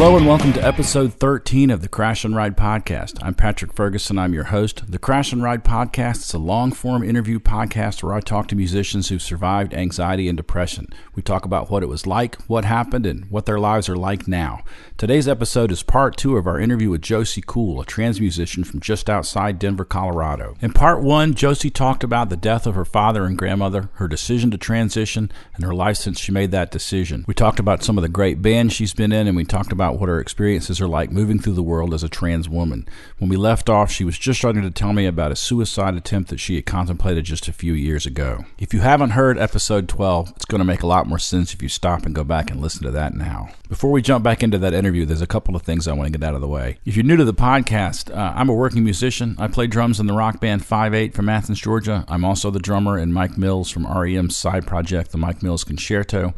Hello and welcome to episode 13 of the Crash and Ride podcast. I'm Patrick Ferguson. I'm your host. The Crash and Ride podcast is a long-form interview podcast where I talk to musicians who've survived anxiety and depression. We talk about what it was like, what happened, and what their lives are like now. Today's episode is part 2 of our interview with Josie Cool, a trans musician from just outside Denver, Colorado. In part 1, Josie talked about the death of her father and grandmother, her decision to transition, and her life since she made that decision. We talked about some of the great bands she's been in, and we talked about what her experiences are like moving through the world as a trans woman. When we left off, she was just starting to tell me about a suicide attempt that she had contemplated just a few years ago. If you haven't heard episode 12, it's going to make a lot more sense if you stop and go back and listen to that now. Before we jump back into that interview, there's a couple of things I want to get out of the way. If you're new to the podcast, I'm a working musician. I play drums in the rock band 5/8 from Athens, Georgia. I'm also the drummer in Mike Mills from REM's side project, the Mike Mills Concerto.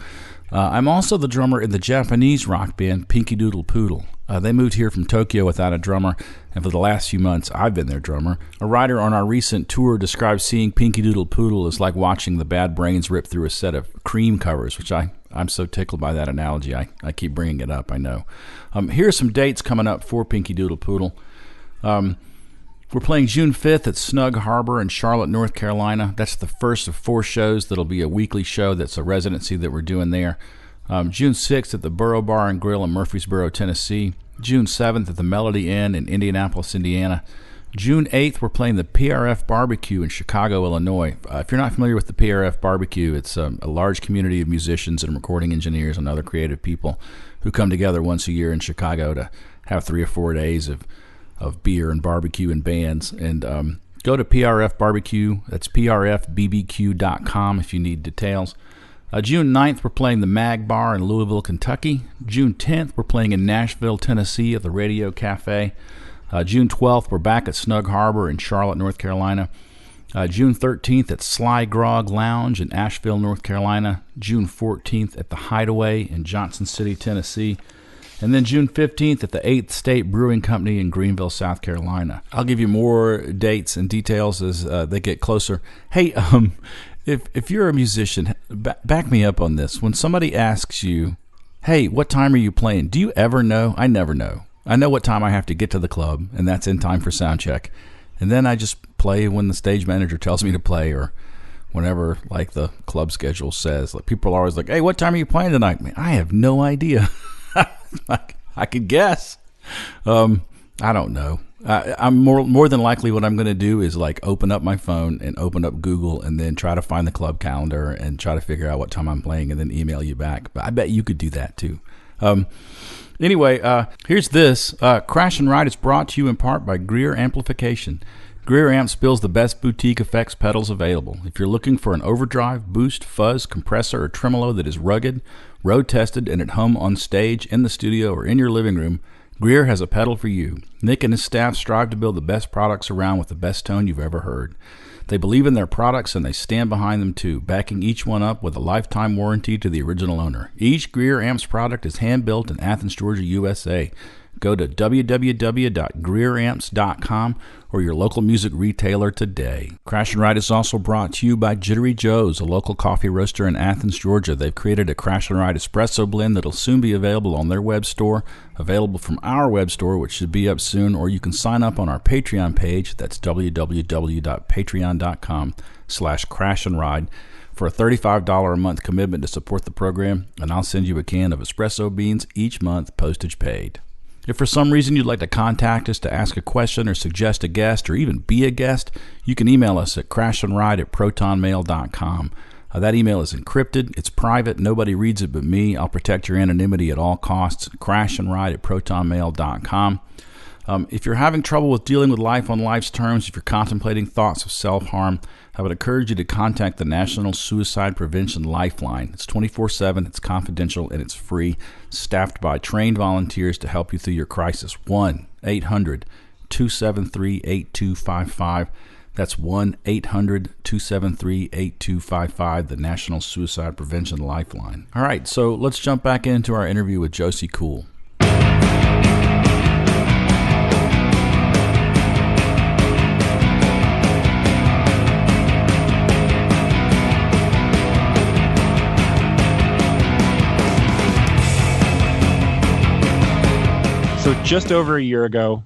I'm also the drummer in the Japanese rock band Pinky Doodle Poodle. They moved here from Tokyo without a drummer, and for the last few months, I've been their drummer. A writer on our recent tour described seeing Pinky Doodle Poodle as like watching the Bad Brains rip through a set of cream covers, which I'm so tickled by that analogy. I keep bringing it up, I know. Here are some dates coming up for Pinky Doodle Poodle. We're playing June 5th at Snug Harbor in Charlotte, North Carolina. That's the first of 4 shows. That'll be a weekly show. That's a residency that we're doing there. June 6th at the Burro Bar and Grill in Murfreesboro, Tennessee. June 7th at the Melody Inn in Indianapolis, Indiana. June 8th, we're playing the PRF Barbecue in Chicago, Illinois. If you're not familiar with the PRF Barbecue, it's a large community of musicians and recording engineers and other creative people who come together once a year in Chicago to have 3 or 4 days of beer and barbecue and bands. And go to PRF Barbecue. That's prfbbq.com if you need details. June 9th, we're playing the Mag Bar in Louisville, Kentucky. June 10th, we're playing in Nashville, Tennessee at the Radio Cafe. June 12th, we're back at Snug Harbor in Charlotte, North Carolina. June 13th at Sly Grog Lounge in Asheville, North Carolina. June 14th at the Hideaway in Johnson City, Tennessee. And then June 15th at the 8th State Brewing Company in Greenville, South Carolina. I'll give you more dates and details as they get closer. Hey, if you're a musician, back me up on this. When somebody asks you, hey, what time are you playing? Do you ever know? I never know. I know what time I have to get to the club, and that's in time for sound check. And then I just play when the stage manager tells me to play, or whenever like the club schedule says. Like, people are always like, hey, what time are you playing tonight? Man, I have no idea. I could guess. I don't know. I'm more than likely what I'm going to do is like open up my phone and open up Google and then try to find the club calendar and try to figure out what time I'm playing and then email you back. But I bet you could do that too. Anyway, here's this. Crash and Ride is brought to you in part by Greer Amplification. Greer Amps builds the best boutique effects pedals available. If you're looking for an overdrive, boost, fuzz, compressor, or tremolo that is rugged, road-tested, and at home on stage, in the studio, or in your living room, Greer has a pedal for you. Nick and his staff strive to build the best products around with the best tone you've ever heard. They believe in their products and they stand behind them too, backing each one up with a lifetime warranty to the original owner. Each Greer Amps product is hand-built in Athens, Georgia, USA. Go to www.greeramps.com or your local music retailer today. Crash and Ride is also brought to you by Jittery Joe's, a local coffee roaster in Athens, Georgia. They've created a Crash and Ride espresso blend that'll soon be available on their web store, available from our web store, which should be up soon, or you can sign up on our Patreon page. That's www.patreon.com/crashandride for a $35 a month commitment to support the program, and I'll send you a can of espresso beans each month, postage paid. If for some reason you'd like to contact us to ask a question or suggest a guest or even be a guest, you can email us at crashandride@protonmail.com. That email is encrypted. It's private. Nobody reads it but me. I'll protect your anonymity at all costs. crashandride@protonmail.com. If you're having trouble with dealing with life on life's terms, if you're contemplating thoughts of self-harm, I would encourage you to contact the National Suicide Prevention Lifeline. It's 24/7, it's confidential, and it's free, staffed by trained volunteers to help you through your crisis. 1-800-273-8255. That's 1-800-273-8255, the National Suicide Prevention Lifeline. All right, so let's jump back into our interview with Josie Cool. So just over a year ago,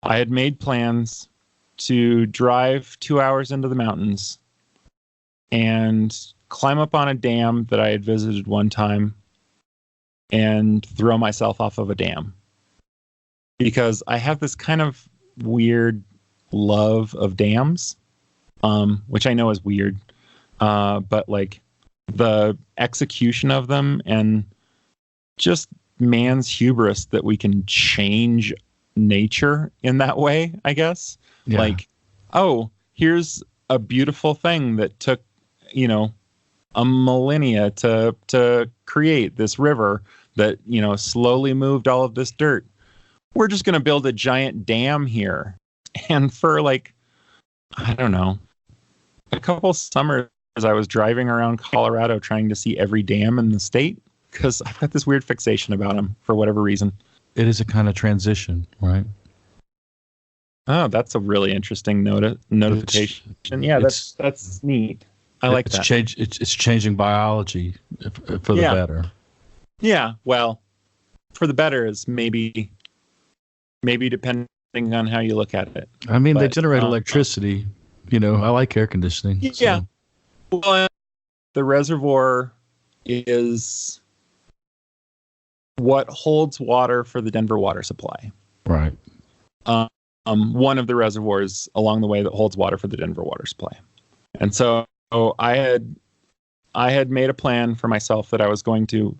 I had made plans to drive 2 hours into the mountains and climb up on a dam that I had visited one time and throw myself off of a dam. Because I have this kind of weird love of dams, which I know is weird, but like the execution of them and just man's hubris that we can change nature in that way, I guess. Yeah. Like, oh, here's a beautiful thing that took, a millennia to create this river that, slowly moved all of this dirt. We're just going to build a giant dam here. And for like, I don't know, a couple summers, I was driving around Colorado trying to see every dam in the state because I've got this weird fixation about them for whatever reason. It is a kind of transition, right? Oh, that's a really interesting notification. Yeah, that's neat. I like that. It's changing biology for the better. Yeah, well, for the better is maybe depending on how you look at it. I mean, they generate electricity. I like air conditioning. Yeah. So. Well, the reservoir is what holds water for the Denver water supply. Right. One of the reservoirs along the way that holds water for the Denver water supply. And so I had made a plan for myself that I was going to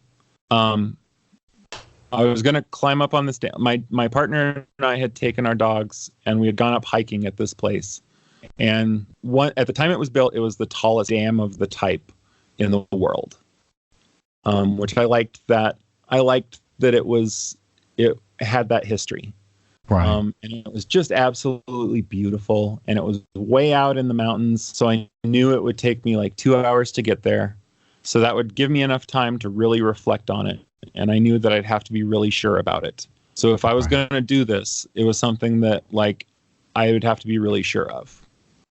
climb up on this dam. My partner and I had taken our dogs and we had gone up hiking at this place. And at the time it was built, it was the tallest dam of the type in the world. Which I liked that it had that history. Right. And it was just absolutely beautiful. And it was way out in the mountains. So I knew it would take me like 2 hours to get there. So that would give me enough time to really reflect on it. And I knew that I'd have to be really sure about it. So if I was going to do this, it was something that like I would have to be really sure of.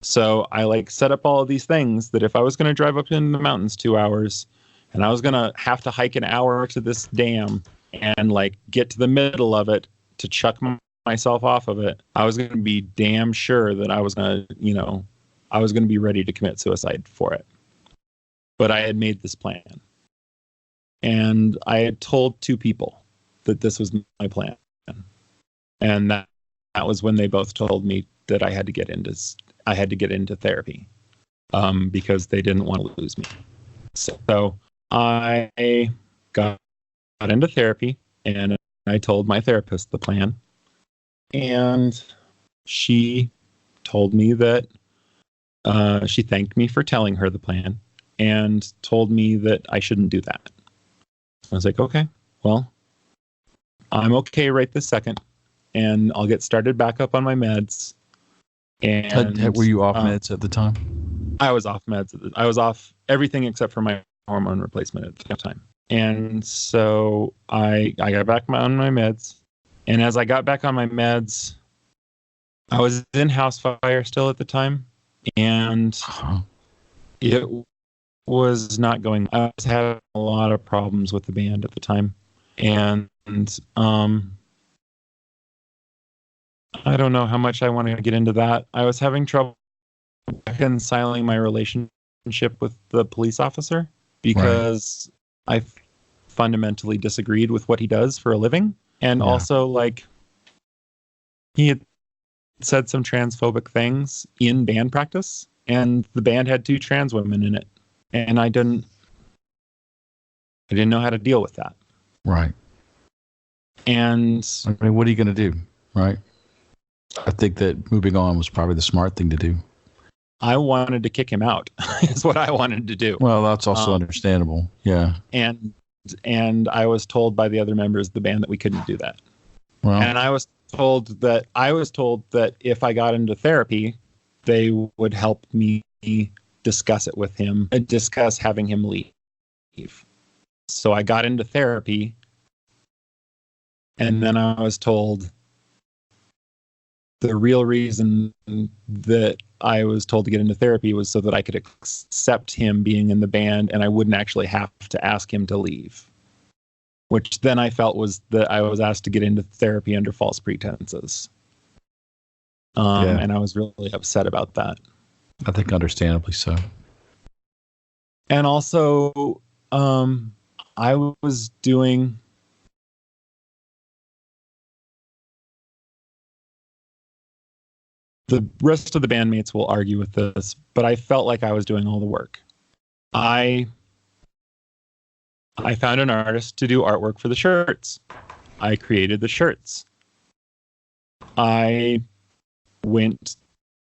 So I set up all of these things that if I was going to drive up in the mountains 2 hours and I was going to have to hike an hour to this dam and get to the middle of it to chuck myself off of it, I was going to be damn sure that I was going to be ready to commit suicide for it. But I had made this plan. And I had told 2 people that this was my plan. And that was when they both told me that I had to get into therapy because they didn't want to lose me. So I got into therapy and I told my therapist the plan. And she told me that she thanked me for telling her the plan and told me that I shouldn't do that. I was like, okay, well, I'm okay right this second, and I'll get started back up on my meds. And were you off meds at the time? I was off meds. I was off everything except for my hormone replacement at the time. And so I got back on my meds. And as I got back on my meds, I was in Housefire still at the time. And it was not going. I was having a lot of problems with the band at the time. And I don't know how much I want to get into that. I was having trouble reconciling my relationship with the police officer because I fundamentally disagreed with what he does for a living. And also, he had said some transphobic things in band practice, and the band had 2 trans women in it. And I didn't know how to deal with that. Right. And I mean, what are you going to do? Right. I think that moving on was probably the smart thing to do. I wanted to kick him out is what I wanted to do. Well, that's also understandable. Yeah. And I was told by the other members of the band that we couldn't do that. Well, and I was told that if I got into therapy, they would help me discuss it with him, discuss having him leave. So I got into therapy, and then I was told the real reason that I was told to get into therapy was so that I could accept him being in the band and I wouldn't actually have to ask him to leave. which then I felt was that I was asked to get into therapy under false pretenses. And I was really upset about that. I think understandably so. And also, I was doing... The rest of the bandmates will argue with this, but I felt like I was doing all the work. I found an artist to do artwork for the shirts. I created the shirts. I went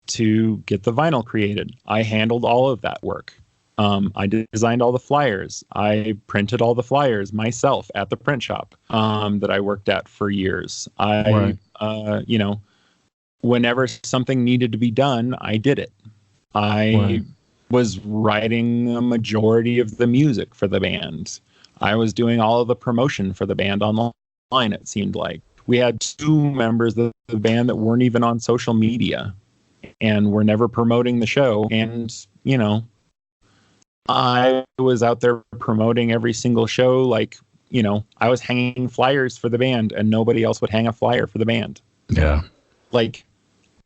to get the vinyl created. I handled all of that work. I designed all the flyers. I printed all the flyers myself at the print shop that I worked at for years. Whenever something needed to be done, I did it. I was writing a majority of the music for the band. I was doing all of the promotion for the band online, it seemed like. We had 2 members of the band that weren't even on social media and were never promoting the show. And, I was out there promoting every single show. Like, I was hanging flyers for the band and nobody else would hang a flyer for the band. Yeah. Like,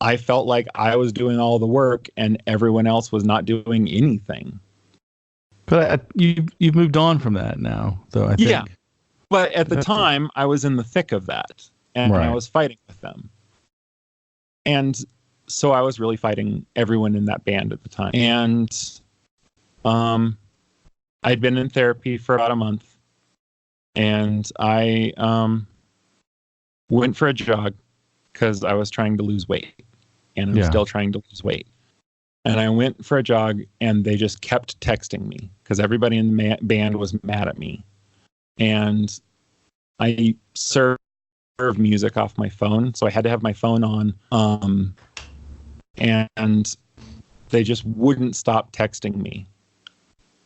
I felt like I was doing all the work and everyone else was not doing anything. But you've moved on from that now, though, I think. Yeah. But at the time, I was in the thick of that. And I was fighting with them. And so I was really fighting everyone in that band at the time. And I'd been in therapy for about a month. And I went for a jog because I was trying to lose weight. And I'm still trying to lose weight. And I went for a jog and they just kept texting me because everybody in the band was mad at me. And I served music off my phone. So I had to have my phone on. And they just wouldn't stop texting me.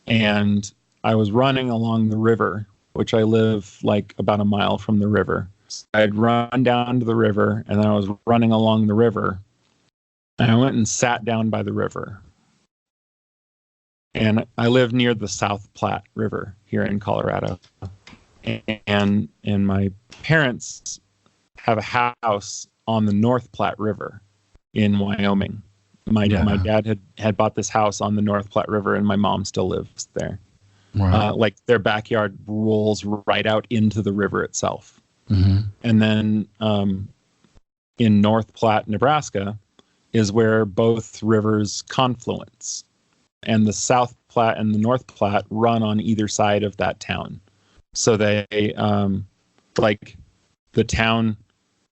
And I was running along the river, which I live like about a mile from the river. So I'd run down to the river and then I was running along the river. And I went and sat down by the river. And I live near the South Platte River here in Colorado. And my parents have a house on the North Platte River in Wyoming. My dad had bought this house on the North Platte River and my mom still lives there. Right. Like their backyard rolls right out into the river itself. Mm-hmm. And then in North Platte, Nebraska, is where both rivers confluence. And the South Platte and the North Platte run on either side of that town. So they, like, the town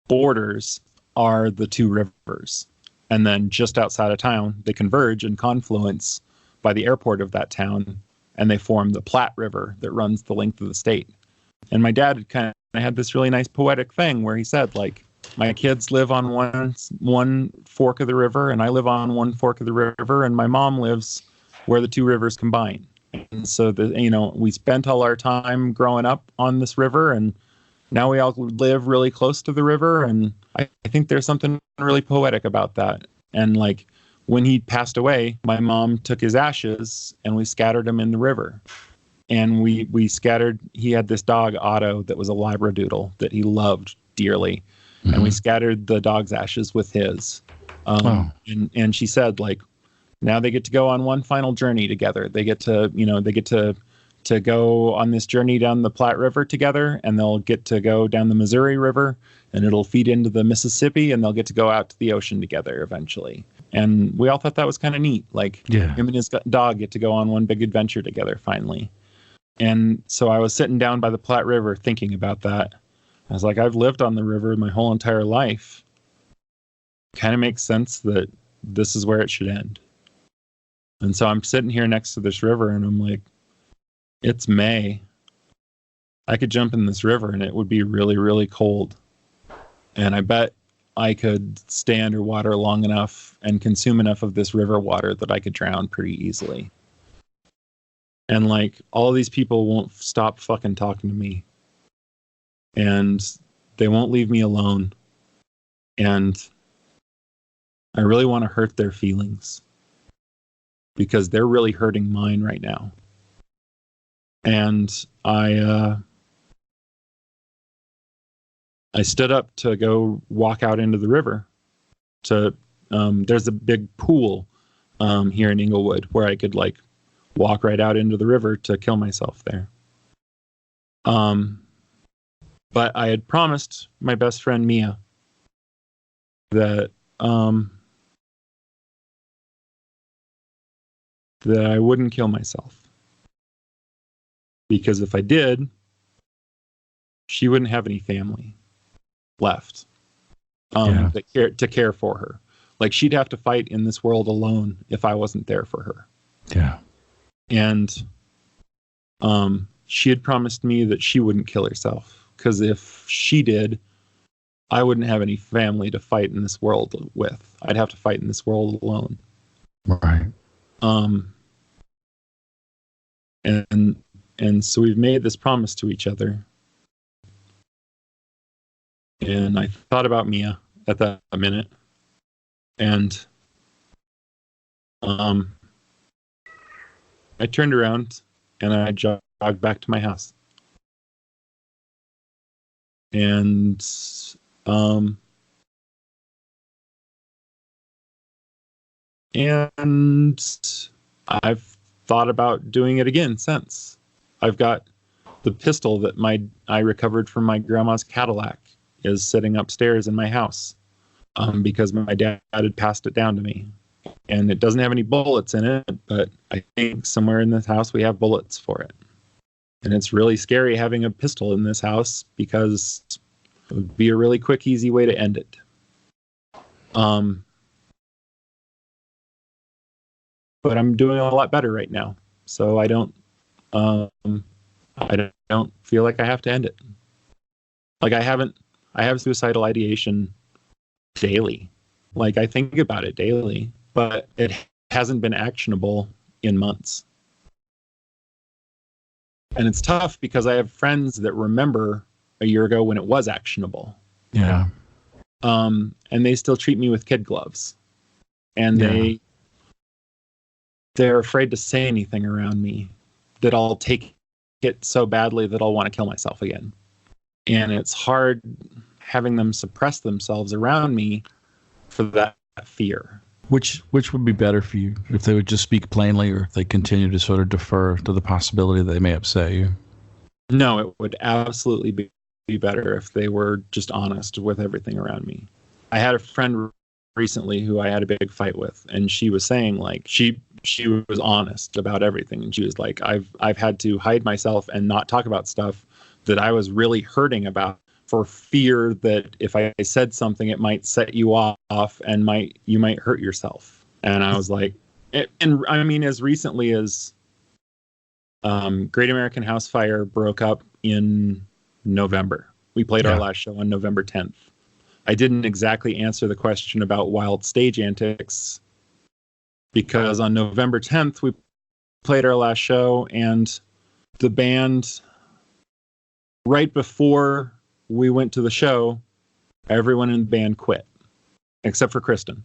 borders are the 2 rivers. And then just outside of town, they converge and confluence by the airport of that town. And they form the Platte River that runs the length of the state. And my dad kind of had this really nice poetic thing where he said, like, my kids live on one fork of the river, and I live on one fork of the river, and my mom lives where the 2 rivers combine. And so, we spent all our time growing up on this river, and now we all live really close to the river. And I think there's something really poetic about that. And like when he passed away, my mom took his ashes and we scattered them in the river. And we scattered, he had this dog, Otto, that was a Labradoodle that he loved dearly. Mm-hmm. And we scattered the dog's ashes with his. And she said, like, now they get to go on one final journey together. They get to, to go on this journey down the Platte River together, and they'll get to go down the Missouri River, and it'll feed into the Mississippi, and they'll get to go out to the ocean together eventually. And we all thought that was kind of neat. Like, him and his dog get to go on one big adventure together finally. And so I was sitting down by the Platte River thinking about that. I was like, I've lived on the river my whole entire life. Kind of makes sense that this is where it should end. And so I'm sitting here next to this river, and I'm like, it's May. I could jump in this river, and it would be really, really cold. And I bet I could stay underwater long enough and consume enough of this river water that I could drown pretty easily. And like, all these people won't stop fucking talking to me. And they won't leave me alone. And I really want to hurt their feelings. Because they're really hurting mine right now. And I I stood up to go walk out into the river. There's a big pool here in Inglewood where I could like walk right out into the river to kill myself there. But I had promised my best friend Mia that that I wouldn't kill myself, because if I did, she wouldn't have any family left to care for her. Like, she'd have to fight in this world alone if I wasn't there for her. Yeah. And she had promised me that she wouldn't kill herself, because if she did, I wouldn't have any family to fight in this world with. I'd have to fight in this world alone. Right. And so we've made this promise to each other. And I thought about Mia at that minute. And I turned around and I jogged back to my house. And I've thought about doing it again since. I've got the pistol that I recovered from my grandma's Cadillac is sitting upstairs in my house because my dad had passed it down to me. And it doesn't have any bullets in it, but I think somewhere in this house we have bullets for it. And it's really scary having a pistol in this house because it would be a really quick, easy way to end it. But I'm doing a lot better right now, so I don't feel like I have to end it. Like, I have suicidal ideation daily. Like, I think about it daily, but it hasn't been actionable in months. And it's tough because I have friends that remember a year ago when it was actionable. Yeah. And they still treat me with kid gloves. And they're afraid to say anything around me, that I'll take it so badly that I'll want to kill myself again. And it's hard having them suppress themselves around me for that fear. Which would be better for you, if they would just speak plainly, or if they continue to sort of defer to the possibility that they may upset you? No, it would absolutely be better if they were just honest with everything around me. I had a friend recently who I had a big fight with, and she was saying, like, she was honest about everything, and she was like, I've had to hide myself and not talk about stuff that I was really hurting about, for fear that if I said something, it might set you off and you might hurt yourself. And I was like, and I mean, as recently as Great American Housefire broke up in November. We played our last show on November 10th. I didn't exactly answer the question about Wild Stage Antics, because on November 10th, we played our last show, and the band, right before we went to the show, everyone in the band quit, except for Kristen.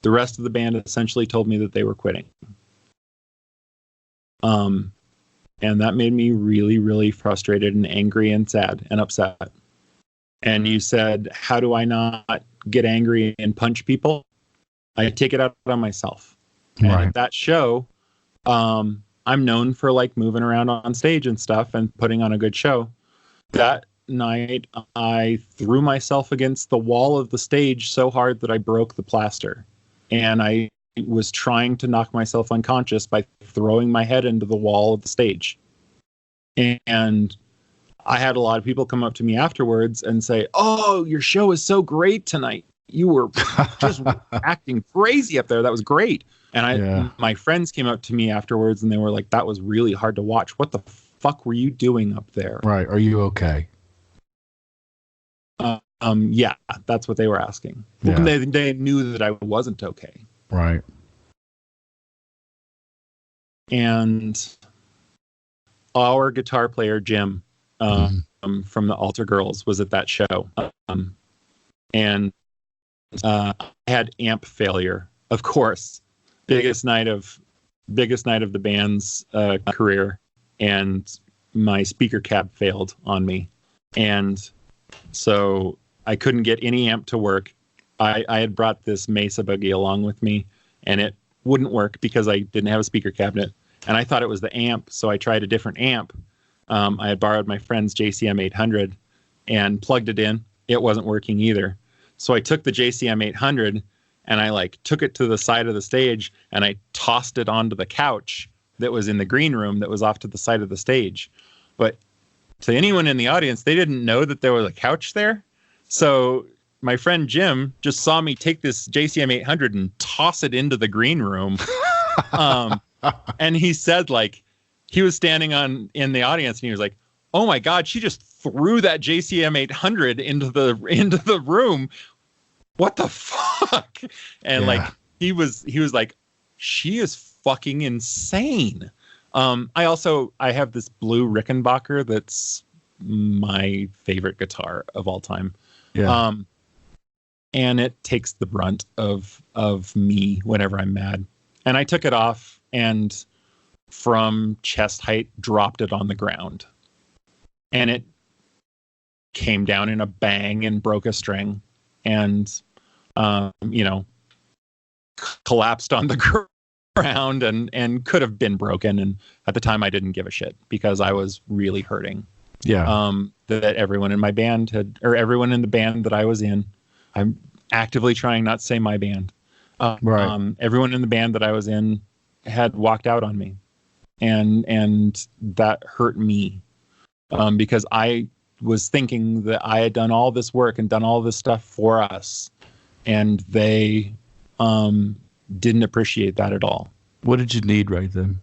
The rest of the band essentially told me that they were quitting. And that made me really, really frustrated and angry and sad and upset. And you said, how do I not get angry and punch people? I take it out on myself. Right. And at that show, I'm known for like moving around on stage and stuff and putting on a good show. That night, I threw myself against the wall of the stage so hard that I broke the plaster. And I was trying to knock myself unconscious by throwing my head into the wall of the stage. And I had a lot of people come up to me afterwards and say, "Oh, your show is so great tonight. You were just acting crazy up there. That was great." And my friends came up to me afterwards and they were like, "That was really hard to watch. What the fuck were you doing up there?" Right. Are you okay? Yeah, that's what they were asking. Yeah. They knew that I wasn't okay. Right. And our guitar player, Jim, from the Altar Girls, was at that show. And I had amp failure, of course. Biggest night of the band's career. And my speaker cab failed on me. And So I couldn't get any amp to work. I had brought this Mesa Boogie along with me, and it wouldn't work because I didn't have a speaker cabinet. And I thought it was the amp, so I tried a different amp. I had borrowed my friend's JCM 800 and plugged it in. It wasn't working either. So I took the JCM 800 and I like took it to the side of the stage and I tossed it onto the couch that was in the green room that was off to the side of the stage. But to anyone in the audience, they didn't know that there was a couch there. So my friend Jim just saw me take this JCM 800 and toss it into the green room. And he said, like, he was standing in the audience and he was like, "Oh my God, she just threw that JCM 800 into the room. What the fuck?" And like, he was like, "She is fucking insane." I have this blue Rickenbacker that's my favorite guitar of all time. Yeah. And it takes the brunt of me whenever I'm mad. And I took it off and from chest height dropped it on the ground. And it came down in a bang and broke a string and, collapsed on the ground and could have been broken. And at the time I didn't give a shit because I was really hurting. Yeah. That everyone in my band everyone in the band that I was in, I'm actively trying not to say my band. Right. Everyone in the band that I was in had walked out on me, and that hurt me, because I was thinking that I had done all this work and done all this stuff for us, and they didn't appreciate that at all. What did you need right then?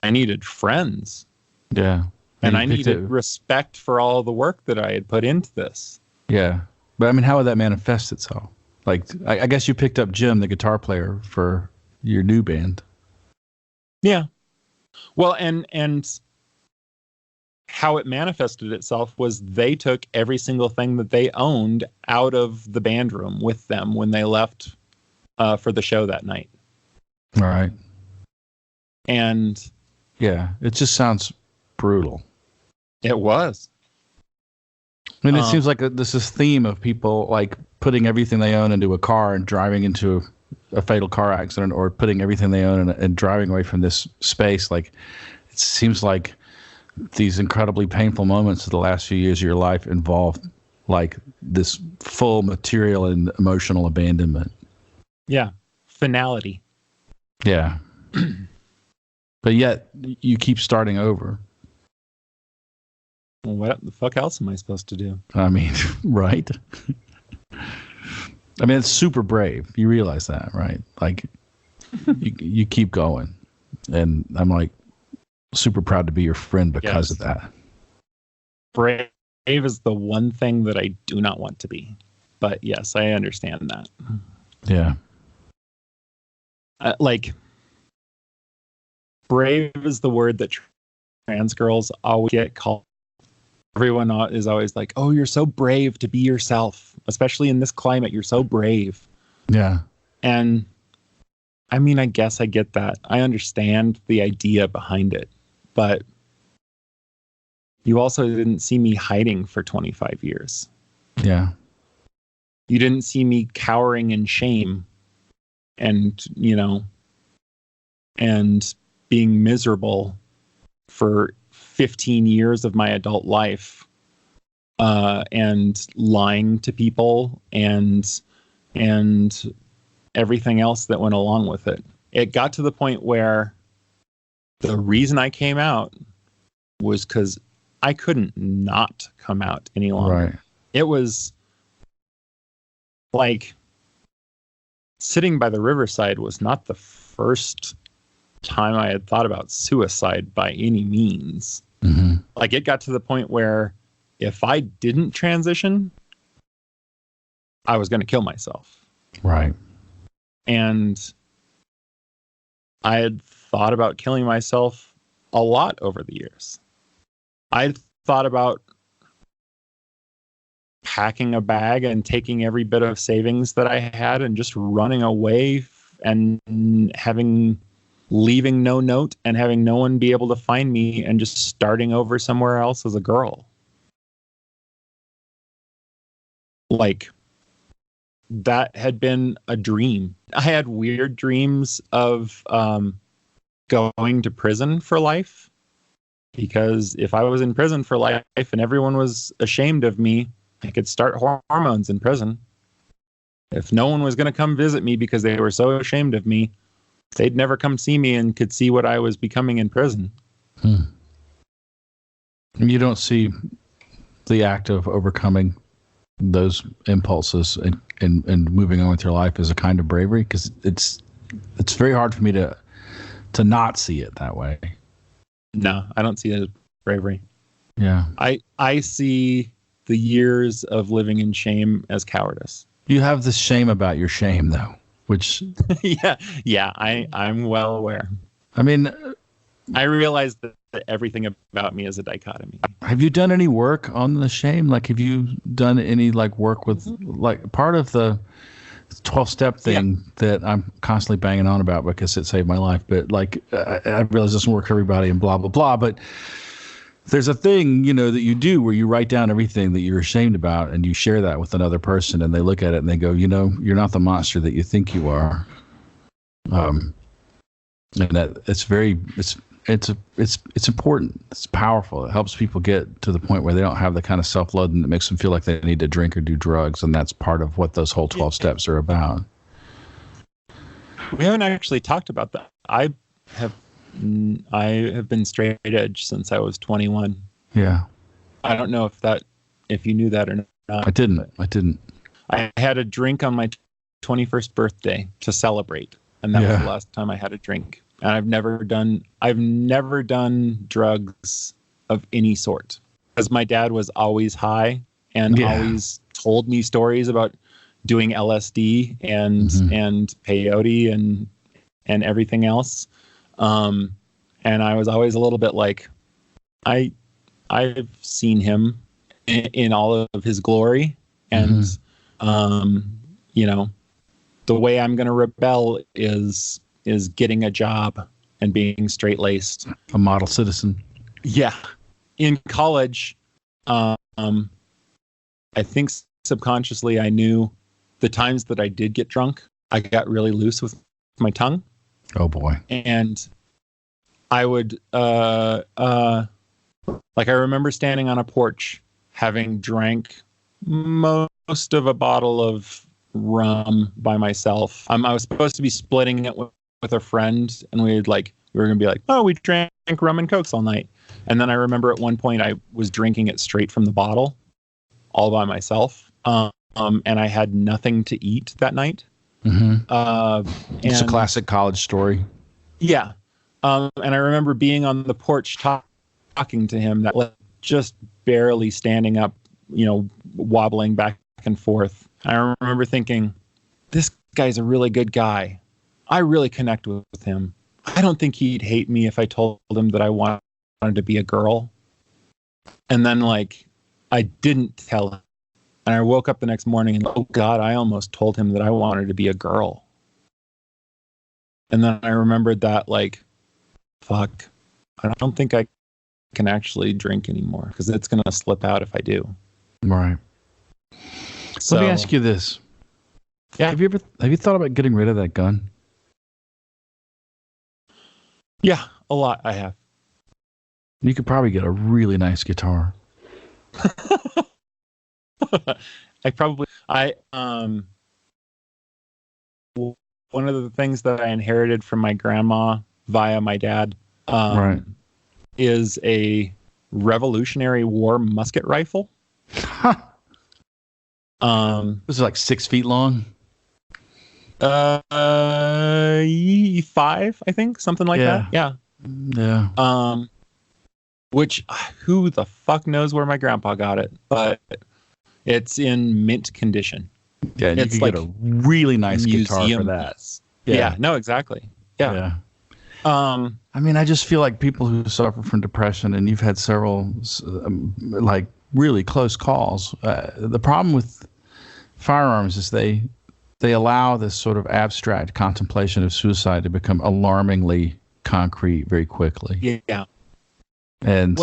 I needed friends. Yeah. And I needed respect for all the work that I had put into this. Yeah. But I mean, how would that manifest itself? Like, I guess you picked up Jim, the guitar player, for your new band. Yeah. Well, and how it manifested itself was they took every single thing that they owned out of the band room with them when they left for the show that night. All right. And yeah, it just sounds brutal. It was. I mean, it seems like this theme of people like putting everything they own into a car and driving into a fatal car accident, or putting everything they own and driving away from this space. Like, it seems like these incredibly painful moments of the last few years of your life involved like this full material and emotional abandonment. Yeah. Finality. Yeah. But yet you keep starting over. Well, what the fuck else am I supposed to do? I mean, right? I mean, it's super brave. You realize that, right? Like, you keep going. And I'm like super proud to be your friend because of that. Brave is the one thing that I do not want to be. But yes, I understand that. Yeah. Like, brave is the word that trans girls always get called. Everyone is always like, "Oh, you're so brave to be yourself, especially in this climate. You're so brave." Yeah. And I mean, I guess I get that. I understand the idea behind it, but you also didn't see me hiding for 25 years. Yeah. You didn't see me cowering in shame and, and being miserable for 15 years of my adult life, and lying to people and everything else that went along with it. It got to the point where the reason I came out was because I couldn't not come out any longer. Right. It was like sitting by the riverside was not the first time I had thought about suicide by any means. Mm-hmm. Like, it got to the point where if I didn't transition, I was going to kill myself. Right. And I had thought about killing myself a lot over the years. I thought about packing a bag and taking every bit of savings that I had and just running away and leaving no note and having no one be able to find me and just starting over somewhere else as a girl. like that had been a dream. I had weird dreams of going to prison for life, because if I was in prison for life and everyone was ashamed of me, I could start hormones in prison. If no one was going to come visit me because they were so ashamed of me, they'd never come see me and could see what I was becoming in prison. You don't see the act of overcoming those impulses and moving on with your life as a kind of bravery? Because it's very hard for me to not see it that way. No, I don't see it as bravery. Yeah. I see the years of living in shame as cowardice. You have this shame about your shame, though, which... yeah, I'm well aware. I mean... I realize that everything about me is a dichotomy. Have you done any work on the shame? Like, have you done any, like, work with... Like, part of the 12-step thing that I'm constantly banging on about because it saved my life, but, like, I realize it doesn't work for everybody and blah, blah, blah, but... There's a thing, you know, that you do where you write down everything that you're ashamed about and you share that with another person and they look at it and they go, you know, you're not the monster that you think you are. And that it's important. It's powerful. It helps people get to the point where they don't have the kind of self-loathing that makes them feel like they need to drink or do drugs. And that's part of what those whole 12 steps are about. We haven't actually talked about that. I have been straight edge since I was 21. Yeah. I don't know if you knew that or not. I didn't. I had a drink on my 21st birthday to celebrate, and that was the last time I had a drink. And I've never done drugs of any sort, because my dad was always high and always told me stories about doing LSD and peyote and everything else. And I was always a little bit like, I've seen him in all of his glory, and you know, the way I'm going to rebel is getting a job and being straight-laced, a model citizen. Yeah, in college, I think subconsciously I knew the times that I did get drunk, I got really loose with my tongue. Oh boy. And I would, like, I remember standing on a porch having drank most of a bottle of rum by myself. I was supposed to be splitting it with a friend, and we were going to be like, oh, we drank rum and Cokes all night. And then I remember at one point I was drinking it straight from the bottle all by myself. And I had nothing to eat that night. It's a classic college story. Yeah. And I remember being on the porch talking to him, that just barely standing up, you know, wobbling back and forth. I remember thinking, this guy's a really good guy. I really connect with him. I don't think he'd hate me if I told him that I wanted to be a girl. And then, like, I didn't tell him. And I woke up the next morning and, oh God, I almost told him that I wanted to be a girl. And then I remembered that, like, fuck, I don't think I can actually drink anymore, because it's going to slip out if I do. Right. So, let me ask you this. Yeah. Have you thought about getting rid of that gun? Yeah, a lot. I have. You could probably get a really nice guitar. One of the things that I inherited from my grandma via my dad is a Revolutionary War musket rifle. This is like 6 feet long. 5, I think, something like that. Yeah. Yeah. Which, who the fuck knows where my grandpa got it, but it's in mint condition. Yeah, and you could get a really nice guitar for that. Yeah, no, exactly. Yeah. I mean, I just feel like people who suffer from depression, and you've had several, like, really close calls. The problem with firearms is they allow this sort of abstract contemplation of suicide to become alarmingly concrete very quickly. Yeah. And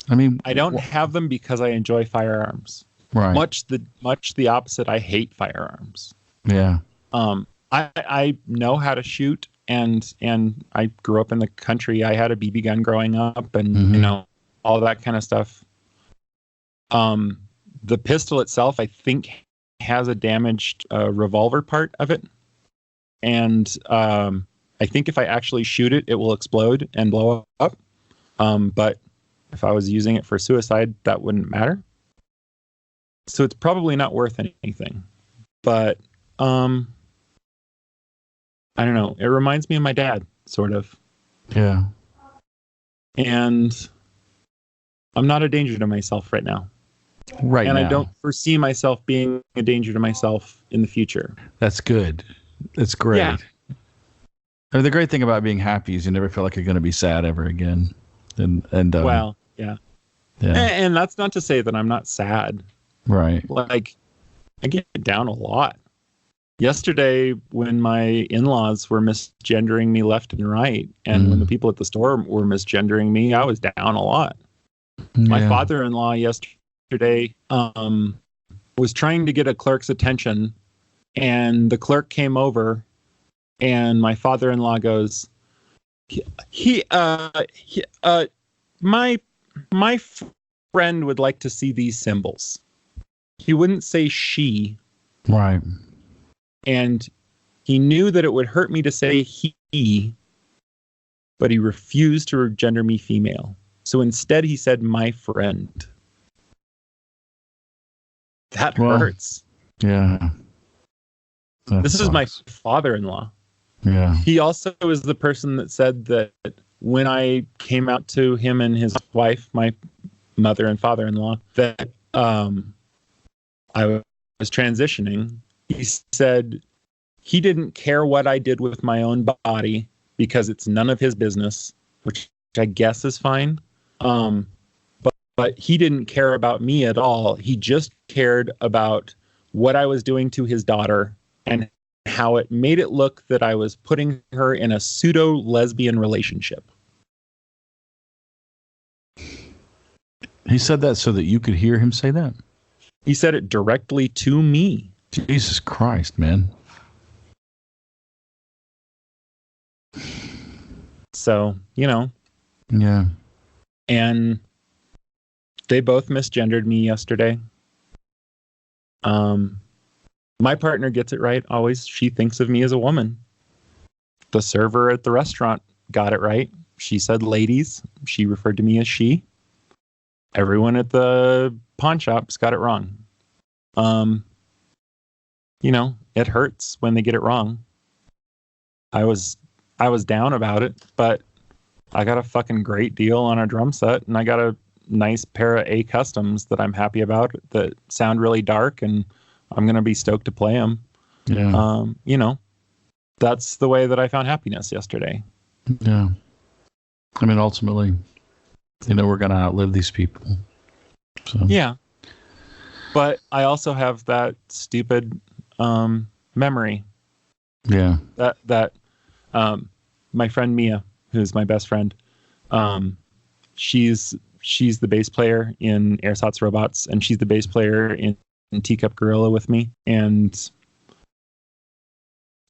I mean, I don't have them because I enjoy firearms. right. Much the opposite. I hate firearms. Yeah. I know how to shoot, and I grew up in the country. I had a BB gun growing up, and Mm-hmm. you know, all that kind of stuff. The pistol itself, I think, has a damaged revolver part of it, and I think if I actually shoot it, it will explode and blow up. But if I was using it for suicide, that wouldn't matter. So it's probably not worth anything. But I don't know. It reminds me of my dad, sort of. Yeah. And I'm not a danger to myself right now. Right and now. I don't foresee myself being a danger to myself in the future. That's good. That's great. Yeah. I mean, the great thing about being happy is you never feel like you're going to be sad ever again. Well, yeah. Yeah. And that's not to say that I'm not sad. Right. Like, I get down a lot. Yesterday, when my in-laws were misgendering me left and right, and when the people at the store were misgendering me, I was down a lot. My father-in-law yesterday was trying to get a clerk's attention, and the clerk came over, and my father-in-law goes, my friend would like to see these symbols. He wouldn't say she. Right. And he knew that it would hurt me to say he, but he refused to gender me female. So instead he said my friend. That hurts. Yeah. This is my father-in-law. Yeah. He also is the person that said that when I came out to him and his wife, my mother and father-in-law, that I was transitioning. He said he didn't care what I did with my own body because it's none of his business, which I guess is fine. But he didn't care about me at all. He just cared about what I was doing to his daughter and how it made it look that I was putting her in a pseudo lesbian relationship. He said that so that you could hear him say that? He said it directly to me. Jesus Christ, man. So, you know. Yeah. And they both misgendered me yesterday. My partner gets it right always. She thinks of me as a woman. The server at the restaurant got it right. She said ladies. She referred to me as she. Everyone at the pawn shops got it wrong. You know, it hurts when they get it wrong. I was down about it, but I got a fucking great deal on a drum set, and I got a nice pair of A customs that I'm happy about that sound really dark, and I'm going to be stoked to play them. Yeah. You know, that's the way that I found happiness yesterday. Yeah. I mean, ultimately, you know, we're going to outlive these people. So. Yeah. But I also have that stupid memory. Yeah. That my friend Mia, who's my best friend, she's the bass player in Ersatz Robots, and she's the bass player in Teacup Gorilla with me. And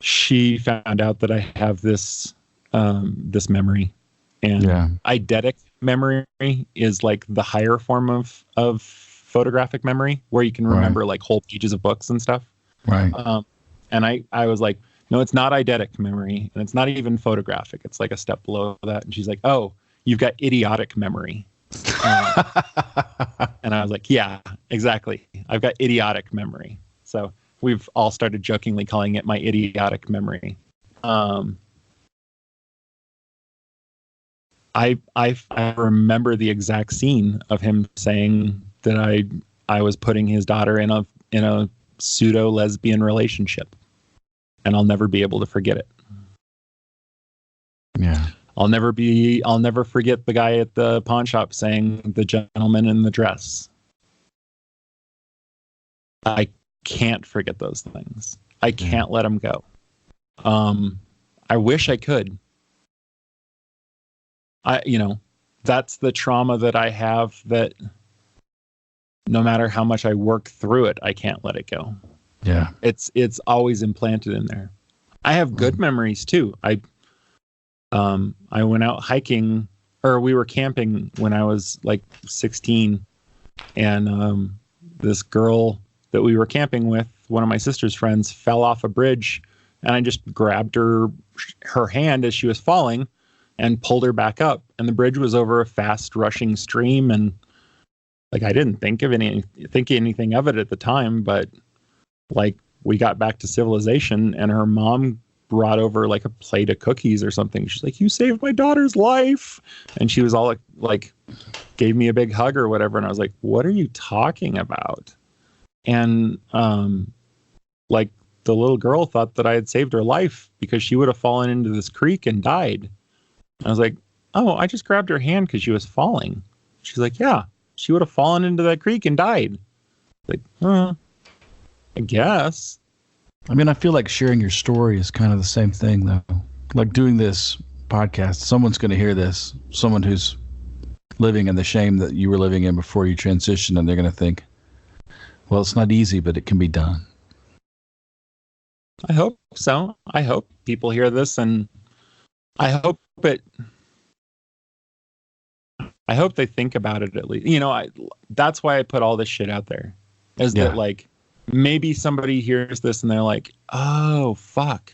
she found out that I have this memory. And eidetic memory is like the higher form of photographic memory, where you can remember like whole pages of books and stuff. Right. And I was like, no, it's not eidetic memory, and it's not even photographic. It's like a step below that. And she's like, oh, you've got idiotic memory. And I was like, yeah, exactly. I've got idiotic memory. So we've all started jokingly calling it my idiotic memory. I remember the exact scene of him saying that I was putting his daughter in a pseudo lesbian relationship, and I'll never be able to forget it. Yeah. I'll never forget the guy at the pawn shop saying the gentleman in the dress. I can't forget those things. I can't let them go. I wish I could. that's the trauma that I have, that no matter how much I work through it, I can't let it go. Yeah. It's always implanted in there. I have good memories too. I went out hiking, or we were camping when I was like 16, and this girl that we were camping with, one of my sister's friends, fell off a bridge, and I just grabbed her hand as she was falling and pulled her back up. And the bridge was over a fast rushing stream, and like I didn't think anything of it at the time, but like we got back to civilization, and her mom brought over like a plate of cookies or something. She's like, "You saved my daughter's life." And she was all like gave me a big hug or whatever. And I was like, "What are you talking about?" And like the little girl thought that I had saved her life because she would have fallen into this creek and died. And I was like, "Oh, I just grabbed her hand because she was falling." She's like, "Yeah, she would have fallen into that creek and died." Like, I guess. I mean, I feel like sharing your story is kind of the same thing, though. Like doing this podcast, someone's going to hear this, someone who's living in the shame that you were living in before you transitioned, and they're going to think, well, it's not easy, but it can be done. I hope so. I hope people hear this, and I hope they think about it at least. You know, that's why I put all this shit out there, is that like, maybe somebody hears this and they're like, "Oh, fuck.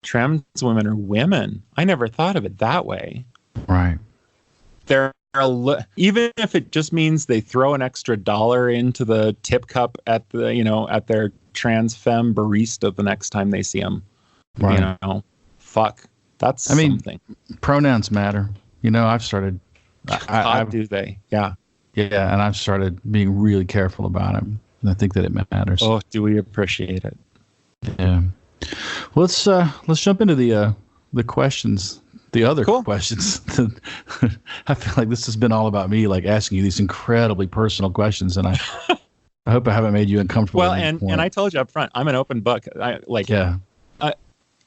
Trans women are women. I never thought of it that way." Right. Even if it just means they throw an extra $1 into the tip cup at at their trans femme barista the next time they see them. Right. You know, fuck. That's something. Pronouns matter. You know, I've started. Do they? Yeah. Yeah, and I've started being really careful about it. And I think that it matters. Oh, do we appreciate it? Yeah. Well, let's jump into the questions, the other questions. I feel like this has been all about me, like asking you these incredibly personal questions, and I hope I haven't made you uncomfortable. Well, and I told you up front, I'm an open book.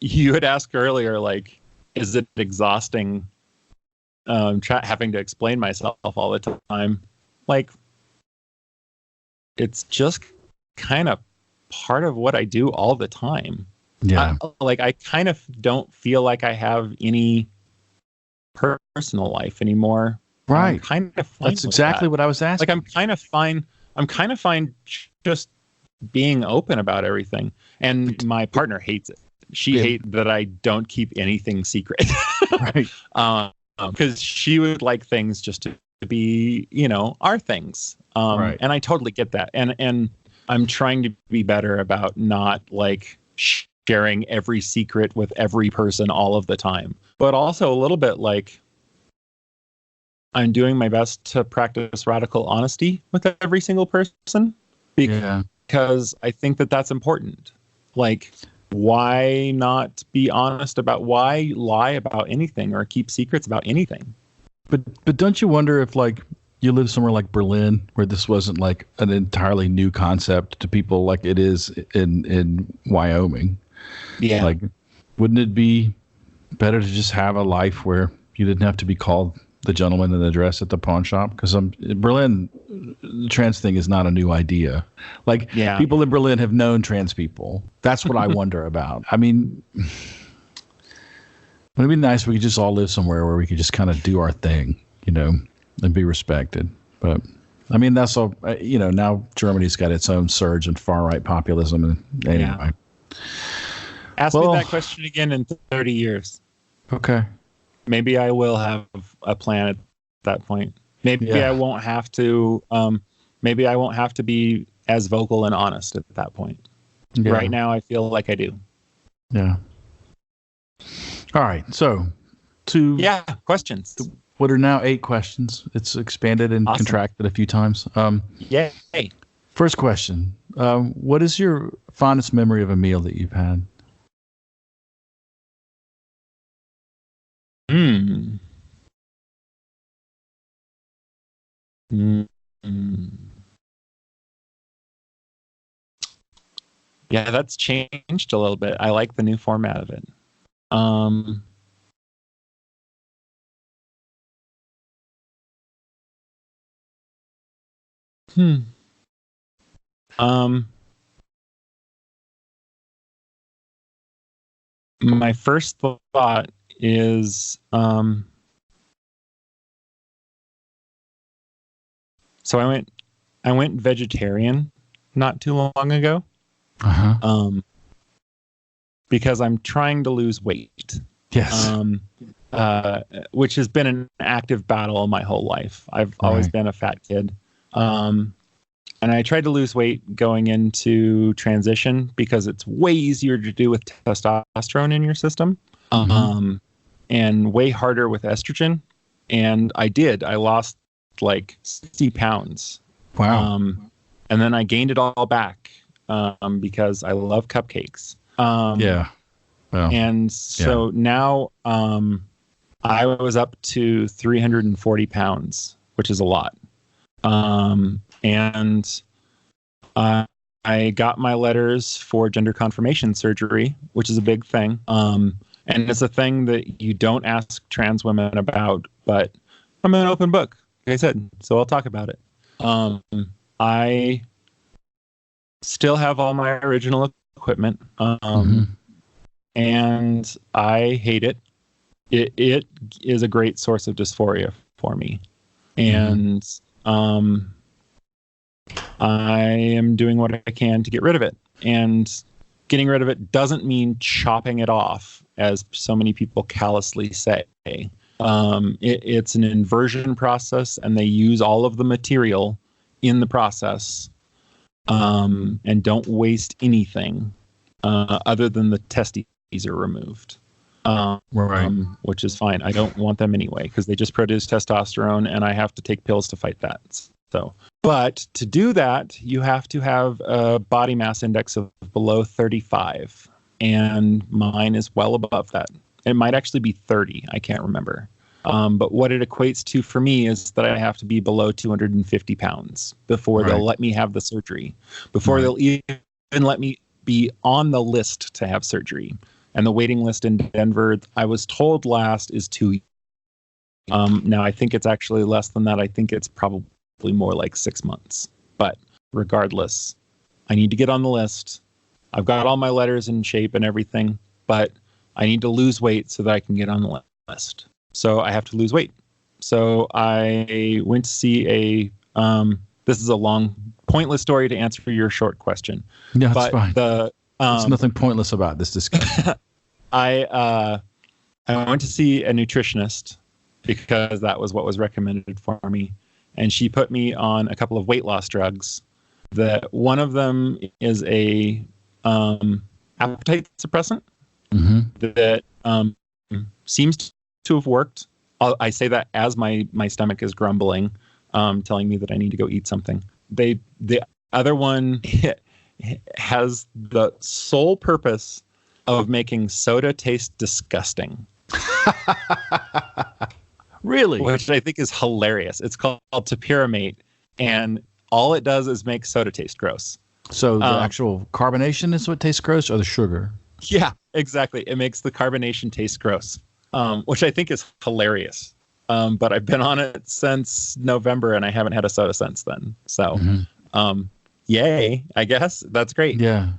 You had asked earlier, like, is it exhausting having to explain myself all the time? Like, it's just kind of part of what I do all the time. Yeah. I kind of don't feel like I have any personal life anymore. Right. I'm kind of fine. That's exactly what I was asking. Like, I'm kind of fine just being open about everything. And my partner hates it. She hates that I don't keep anything secret. Right. Because she would like things just to be, our things. Right. And I totally get that. And I'm trying to be better about not like sharing every secret with every person all of the time, but also a little bit like I'm doing my best to practice radical honesty with every single person because I think that that's important. Like, why not be honest about why lie about anything or keep secrets about anything? But don't you wonder if like you live somewhere like Berlin where this wasn't like an entirely new concept to people like it is in Wyoming? Yeah. Like, wouldn't it be better to just have a life where you didn't have to be called the gentleman in the dress at the pawn shop? Because in Berlin, the trans thing is not a new idea. Like, people in Berlin have known trans people. That's what I wonder about. I mean, it'd be nice if we could just all live somewhere where we could just kind of do our thing, and be respected. But I mean, that's all. Now Germany's got its own surge in far right populism. And anyway, ask me that question again in 30 years. Okay. Maybe I will have a plan at that point. Maybe I won't have to. Maybe I won't have to be as vocal and honest at that point. Yeah. Right now, I feel like I do. Yeah. All right. So, questions. What are now 8 questions? It's expanded and contracted a few times. Yay. First question. What is your fondest memory of a meal that you've had? Yeah, that's changed a little bit. I like the new format of it. My first thought is, so I went vegetarian not too long ago. Because I'm trying to lose weight. Yes. Which has been an active battle my whole life. I've always been a fat kid. And I tried to lose weight going into transition because it's way easier to do with testosterone in your system, and way harder with estrogen. And I did. I lost like 60 pounds. Wow. And then I gained it all back because I love cupcakes. Yeah. Well, and so now I was up to 340 pounds, which is a lot. And I got my letters for gender confirmation surgery, which is a big thing. And it's a thing that you don't ask trans women about, but I'm an open book, like I said, so I'll talk about it. I still have all my original equipment, and I hate it. It is a great source of dysphoria for me. And I am doing what I can to get rid of it. And getting rid of it doesn't mean chopping it off, as so many people callously say. It's an inversion process, and they use all of the material in the process, and don't waste anything other than the testes are removed. Which is fine. I don't want them anyway because they just produce testosterone, and I have to take pills to fight that. So, but to do that, you have to have a body mass index of below 35, and mine is well above that. It might actually be 30. I can't remember. But what it equates to for me is that I have to be below 250 pounds before they'll let me have the surgery, before they'll even let me be on the list to have surgery. And the waiting list in Denver, I was told last, is 2 years. Now, I think it's actually less than that. I think it's probably more like 6 months. But regardless, I need to get on the list. I've got all my letters in shape and everything, but I need to lose weight so that I can get on the list. So I have to lose weight. So I went to see this is a long, pointless story to answer your short question. Yeah, that's fine. There's nothing pointless about this discussion. I went to see a nutritionist because that was what was recommended for me. And she put me on a couple of weight loss drugs. That one of them is a appetite suppressant that seems to have worked. I say that as my stomach is grumbling, telling me that I need to go eat something. The other one has the sole purpose of making soda taste disgusting. Really? Which I think is hilarious. It's called topiramate, and all it does is make soda taste gross. So the actual carbonation is what tastes gross, or the sugar? Yeah, exactly. It makes the carbonation taste gross, which I think is hilarious. But I've been on it since November, and I haven't had a soda since then. So, yay, I guess. That's great. Yeah.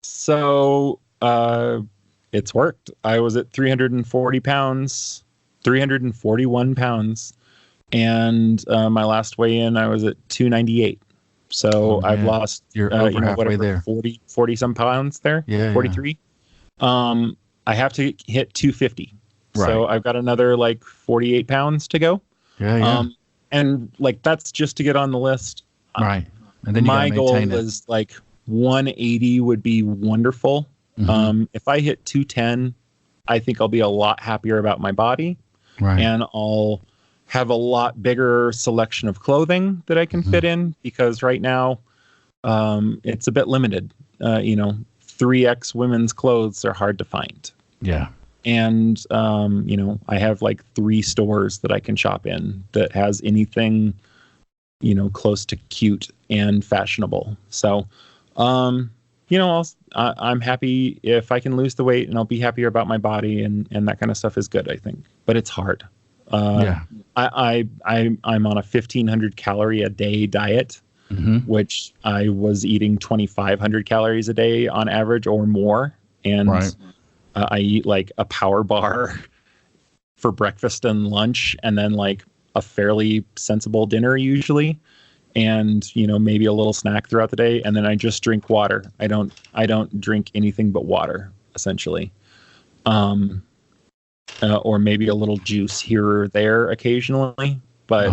So it's worked. I was at 341 pounds. And my last weigh-in, I was at 298. So I've lost, you're over halfway there. 40 some pounds there. Yeah. 43. I have to hit 250. Right. So I've got another like 48 pounds to go. Yeah. And like, that's just to get on the list. Right. And then my goal was like 180 would be wonderful. If I hit 210, I think I'll be a lot happier about my body. Right. And I'll have a lot bigger selection of clothing that I can fit in, because right now it's a bit limited. 3X women's clothes are hard to find. Yeah. And, I have like 3 stores that I can shop in that has anything, close to cute and fashionable. So, I'm happy if I can lose the weight, and I'll be happier about my body, and that kind of stuff is good, I think. But it's hard. Yeah. I'm on a 1,500 calorie a day diet, which I was eating 2,500 calories a day on average or more. And I eat like a power bar for breakfast and lunch, and then like a fairly sensible dinner usually, and maybe a little snack throughout the day, and then I just drink water. I don't drink anything but water essentially, or maybe a little juice here or there occasionally, but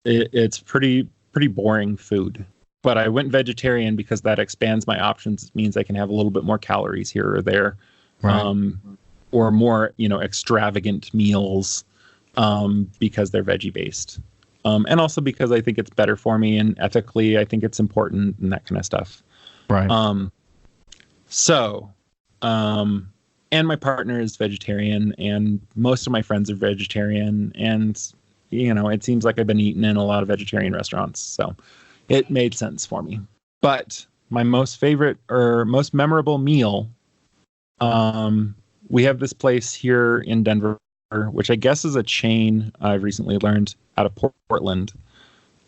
it's pretty boring food. But I went vegetarian because that expands my options. It means I can have a little bit more calories here or there, or more extravagant meals, because they're veggie based. And also because I think it's better for me, and ethically, I think it's important, and that kind of stuff. Right. And my partner is vegetarian, and most of my friends are vegetarian, and it seems like I've been eating in a lot of vegetarian restaurants, so it made sense for me. But my most favorite or most memorable meal, we have this place here in Denver, which I guess is a chain, I've recently learned, out of Portland.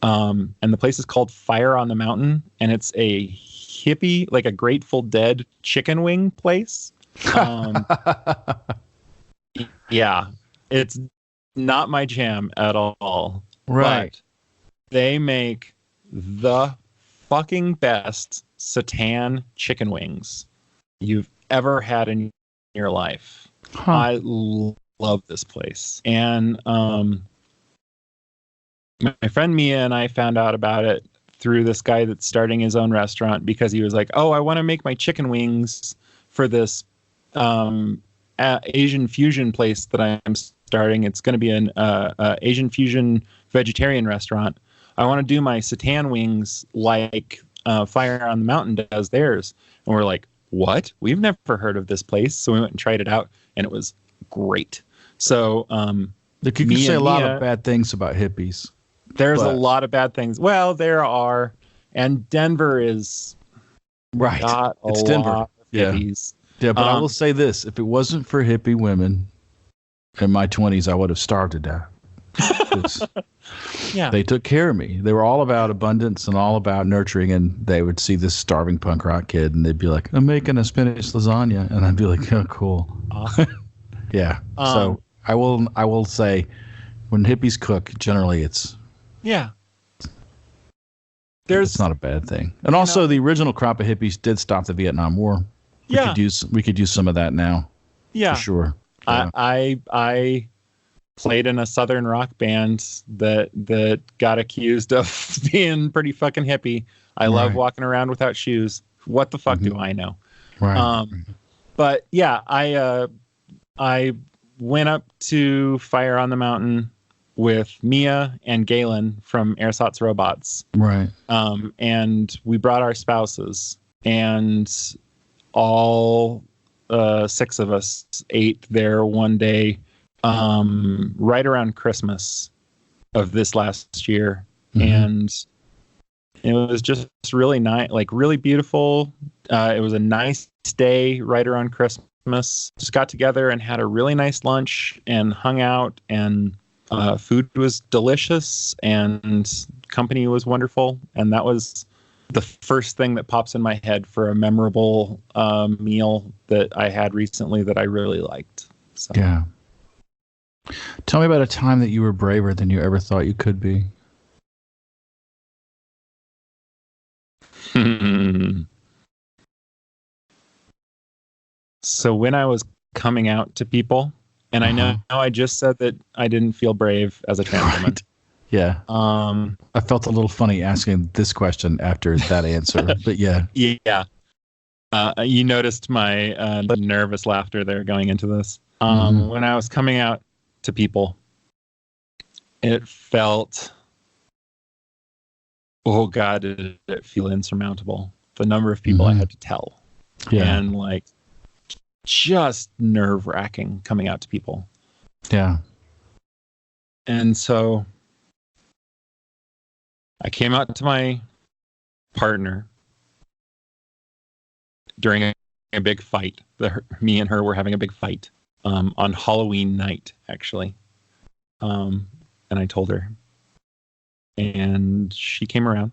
And the place is called Fire on the Mountain, and it's a hippie, like a Grateful Dead chicken wing place. Yeah, it's not my jam at all. Right. But they make the fucking best seitan chicken wings you've ever had in your life. I love this place. And my friend Mia and I found out about it through this guy that's starting his own restaurant, because he was like, oh, I want to make my chicken wings for this Asian fusion place that I'm starting. It's going to be an Asian fusion vegetarian restaurant. I want to do my seitan wings like Fire on the Mountain does theirs. And we're like, what? We've never heard of this place. So we went and tried it out, and it was great. So you can say a lot of bad things about hippies. There's a lot of bad things. Well, there are. And Denver is got a it's Denver. lot of hippies. Yeah, but I will say this. If it wasn't for hippie women in my 20s, I would have starved to death. Yeah, they took care of me. They were all about abundance and all about nurturing, and they would see this starving punk rock kid, and they'd be like, I'm making a spinach lasagna. And I'd be like, oh, cool. Awesome. Yeah. So I will say, when hippies cook, generally it's not a bad thing. And also, the original crop of hippies did stop the Vietnam War. We could use some of that now. Yeah, for sure. Yeah. I played in a southern rock band that got accused of being pretty fucking hippie. I love walking around without shoes. What the fuck do I know? Right. But yeah, I went up to Fire on the Mountain with Mia and Galen from Ersatz Robots. Right. And we brought our spouses, and all 6 of us ate there one day, right around Christmas of this last year. And it was just really nice, like really beautiful. It was a nice day right around Christmas. Just got together and had a really nice lunch and hung out, and food was delicious and company was wonderful. And that was the first thing that pops in my head for a memorable meal that I had recently that I really liked. So. Yeah. Tell me about a time that you were braver than you ever thought you could be. So when I was coming out to people, and I know I just said that I didn't feel brave as a trans woman. Yeah. I felt a little funny asking this question after that answer, but yeah. Yeah. You noticed my nervous laughter there going into this. When I was coming out to people, it felt, oh God, did it feel insurmountable. The number of people I had to tell. Yeah. And like, just nerve-wracking coming out to people. Yeah. And so I came out to my partner during a big fight. Me and her were having a big fight on Halloween night, actually. And I told her, and she came around,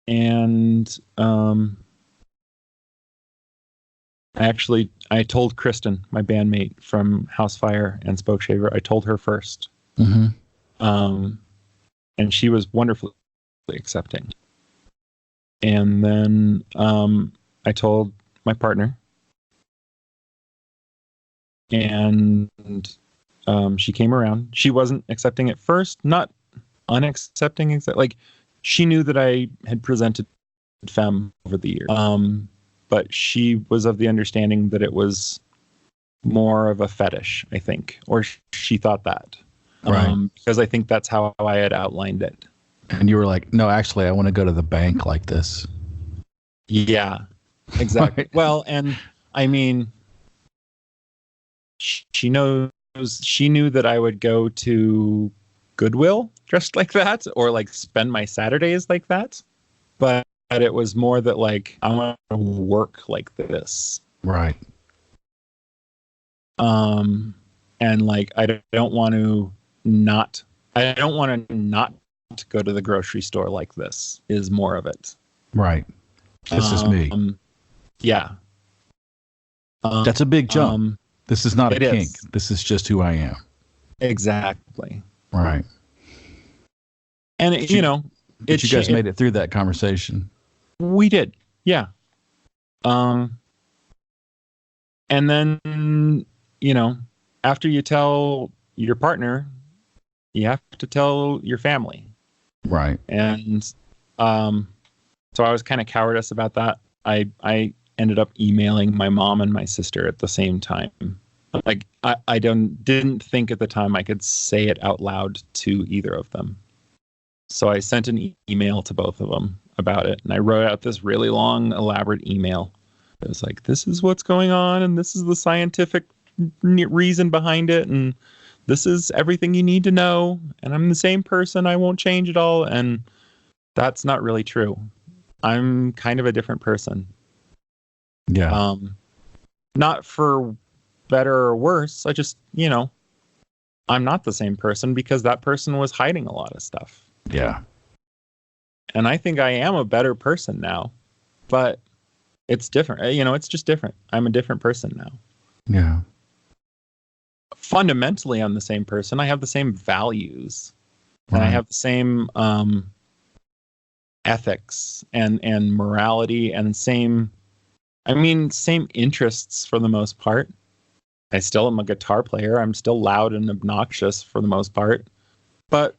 and I told Kristen, my bandmate from Housefire and Spokeshaver, I told her first. Mm-hmm. And she was wonderfully accepting. And then I told my partner, and she came around. She wasn't accepting at first, not unaccepting, like she knew that I had presented femme over the years. But she was of the understanding that it was more of a fetish, I think, or she thought that. Right. Because I think that's how I had outlined it. And you were like, no, actually, I want to go to the bank like this. Yeah, exactly. Right. Well, and I mean, she knew that I would go to Goodwill dressed like that, or like spend my Saturdays like that. But it was more that like, I want to work like this. Right. And like, I don't want to not go to the grocery store like this is more of it. Right. This is me. Yeah. That's a big jump. This is not a kink. This is just who I am. Exactly. Right. And you guys made it through that conversation. We did. Yeah. And then, after you tell your partner, you have to tell your family. Right. And so I was kind of cowardice about that. I ended up emailing my mom and my sister at the same time. Like I didn't think at the time I could say it out loud to either of them. So I sent an email to both of them about it, and I wrote out this really long, elaborate email. It was like, this is what's going on, and this is the scientific reason behind it, and this is everything you need to know, and I'm the same person. I won't change at all. And that's not really true. I'm kind of a different person. Yeah. Not for better or worse. I just, I'm not the same person because that person was hiding a lot of stuff. Yeah. And I think I am a better person now, but it's different. It's just different. I'm a different person now. Yeah. Fundamentally, I'm the same person. I have the same values, and I have the same ethics and morality, and same interests for the most part. I still am a guitar player. I'm still loud and obnoxious for the most part, but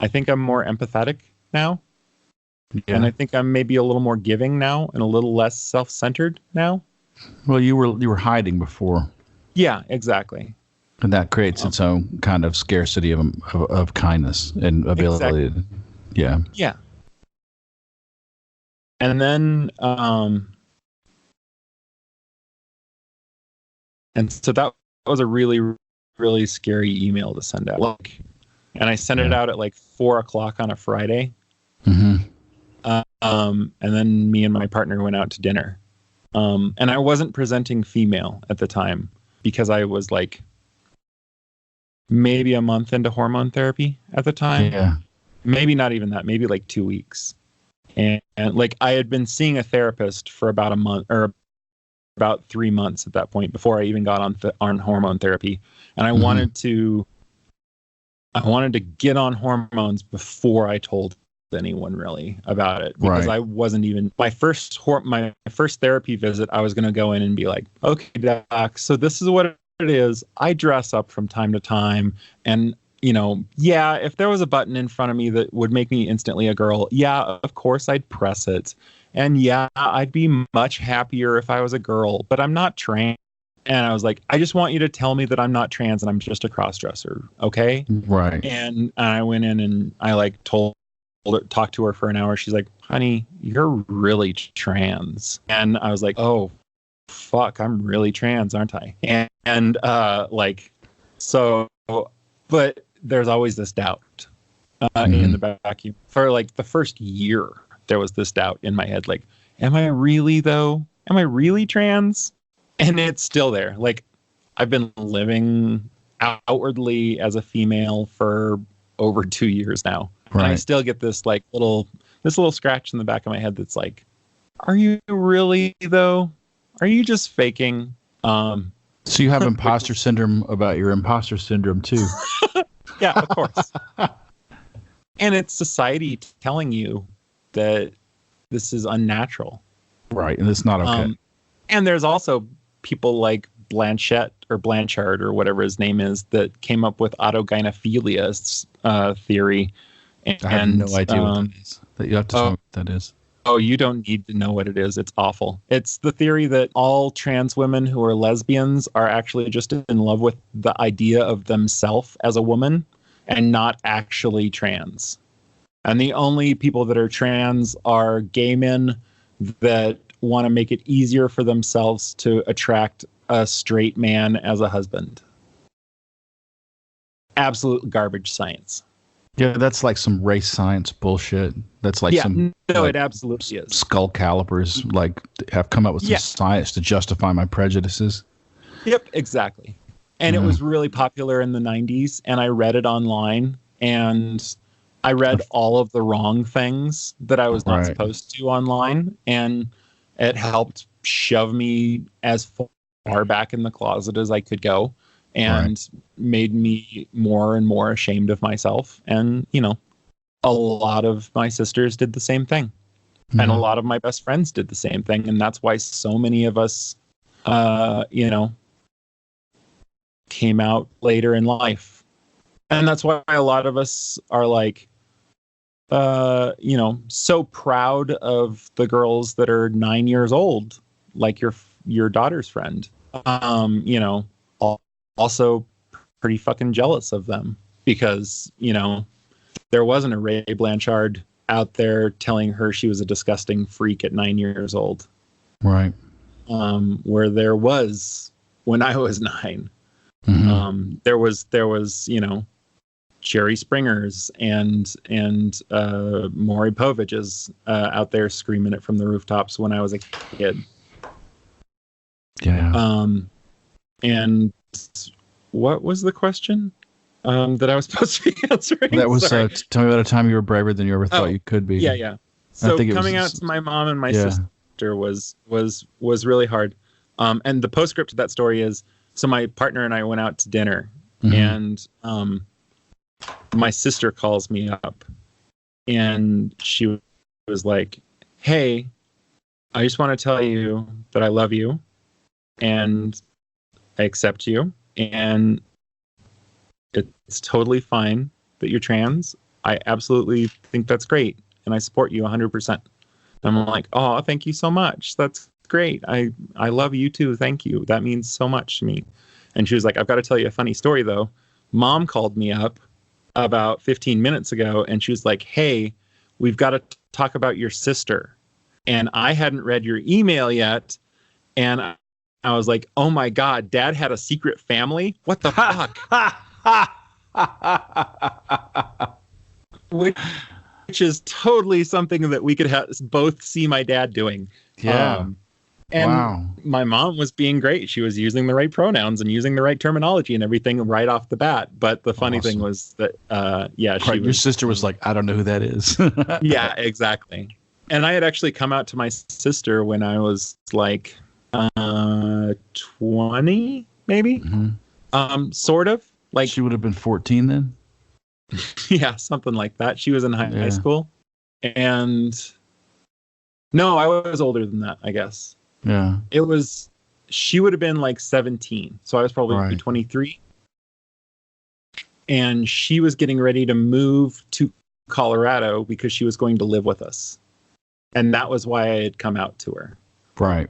I think I'm more empathetic now. Yeah. And I think I'm maybe a little more giving now and a little less self-centered now. Well, you were hiding before. Yeah, exactly. And that creates its own kind of scarcity of kindness and ability. Exactly. Yeah. Yeah. And then, and so that was a really, really scary email to send out. And I sent it out at like 4:00 on a Friday. Mm-hmm. And then me and my partner went out to dinner. And I wasn't presenting female at the time because I was like maybe a month into hormone therapy at the time. Yeah. Maybe not even that, maybe like 2 weeks. And like I had been seeing a therapist for about a month or about 3 months at that point before I even got on hormone therapy. And I wanted to get on hormones before I told anyone really about it, because I wasn't even my first therapy visit. I was going to go in and be like, okay, doc, so this is what it is. I dress up from time to time, and if there was a button in front of me that would make me instantly a girl, yeah, of course I'd press it, and yeah, I'd be much happier if I was a girl, but I'm not trans. And I was like, I just want you to tell me that I'm not trans and I'm just a cross-dresser, okay? Right. And I went in and I like talked to her for an hour. She's like, honey, you're really trans. And I was like, oh, fuck, I'm really trans, aren't I? And but there's always this doubt in the back. For like the first year, there was this doubt in my head, like, am I really though? Am I really trans? And it's still there. Like, I've been living outwardly as a female for over 2 years now. Right. And I still get this like little scratch in the back of my head that's like, are you really though? Are you just faking? So you have imposter syndrome about your imposter syndrome too. Yeah, of course. And it's society telling you that this is unnatural. Right, and it's not okay. And there's also people like Blanchett or Blanchard or whatever his name is that came up with autogynephilia theory. And, I have no idea what that is. You have to tell me what that is. Oh, you don't need to know what it is. It's awful. It's the theory that all trans women who are lesbians are actually just in love with the idea of themselves as a woman and not actually trans. And the only people that are trans are gay men that want to make it easier for themselves to attract a straight man as a husband. Absolute garbage science. Yeah, that's like some race science bullshit. That's like it absolutely is. Skull calipers like have come up with some science to justify my prejudices. Yep, exactly. And it was really popular in the 90s, and I read it online, and I read all of the wrong things that I was not supposed to online, and it helped shove me as far back in the closet as I could go, and made me more and more ashamed of myself. And, you know, a lot of my sisters did the same thing. And a lot of my best friends did the same thing. And that's why so many of us, came out later in life. And that's why a lot of us are like, so proud of the girls that are 9 years old, like your daughter's friend. Also pretty fucking jealous of them because, there wasn't a Ray Blanchard out there telling her she was a disgusting freak at 9 years old. Right. Where there was when I was 9. There was, Jerry Springer's and Maury Povich's out there screaming it from the rooftops when I was a kid. Yeah. And what was the question that I was supposed to be answering? That was tell me about a time you were braver than you ever thought you could be. Yeah. So coming out to my mom and my sister was really hard. And the postscript to that story is, so my partner and I went out to dinner, and my sister calls me up, and she was like, "Hey, I just want to tell you that I love you, and I accept you, and it's totally fine that you're trans. I absolutely think that's great, and I support you 100%. I'm like, "Oh, thank you so much. That's great. I love you too. Thank you. That means so much to me." And she was like, "I've got to tell you a funny story though. Mom called me up about 15 minutes ago, and she was like, 'Hey, we've got to talk about your sister.' And I hadn't read your email yet, and I was like, 'Oh my God, Dad had a secret family? What the fuck?'" Which is totally something that we could both see my dad doing. Yeah. And my mom was being great. She was using the right pronouns and using the right terminology and everything right off the bat. But the funny thing was that, your sister was like, "I don't know who that is." Yeah, exactly. And I had actually come out to my sister when I was like 20, maybe. Sort of. Like she would have been 14 then. Yeah, something like that. She was in high school, and no, I was older than that, I guess. Yeah, she would have been like 17, so I was probably 23, and she was getting ready to move to Colorado because she was going to live with us, and that was why I had come out to her. Right.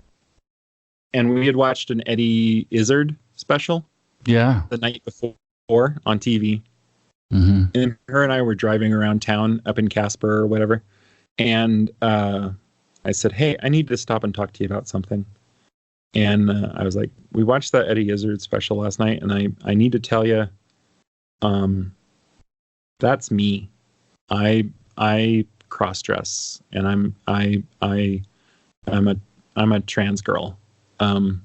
And we had watched an Eddie Izzard special. Yeah. The night before on TV. And her and I were driving around town up in Casper or whatever. And I said, "Hey, I need to stop and talk to you about something." And I was like, "We watched that Eddie Izzard special last night, and I need to tell you, that's me. I cross-dress, and I'm a trans girl. And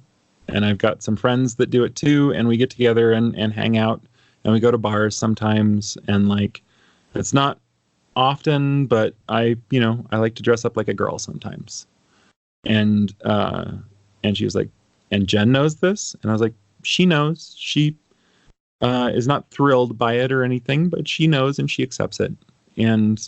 And I've got some friends that do it too, and we get together and hang out, and we go to bars sometimes, and like it's not often, but I like to dress up like a girl sometimes. And she was like, and Jen knows this? And I was like, she knows. She is not thrilled by it or anything, but she knows and she accepts it. And,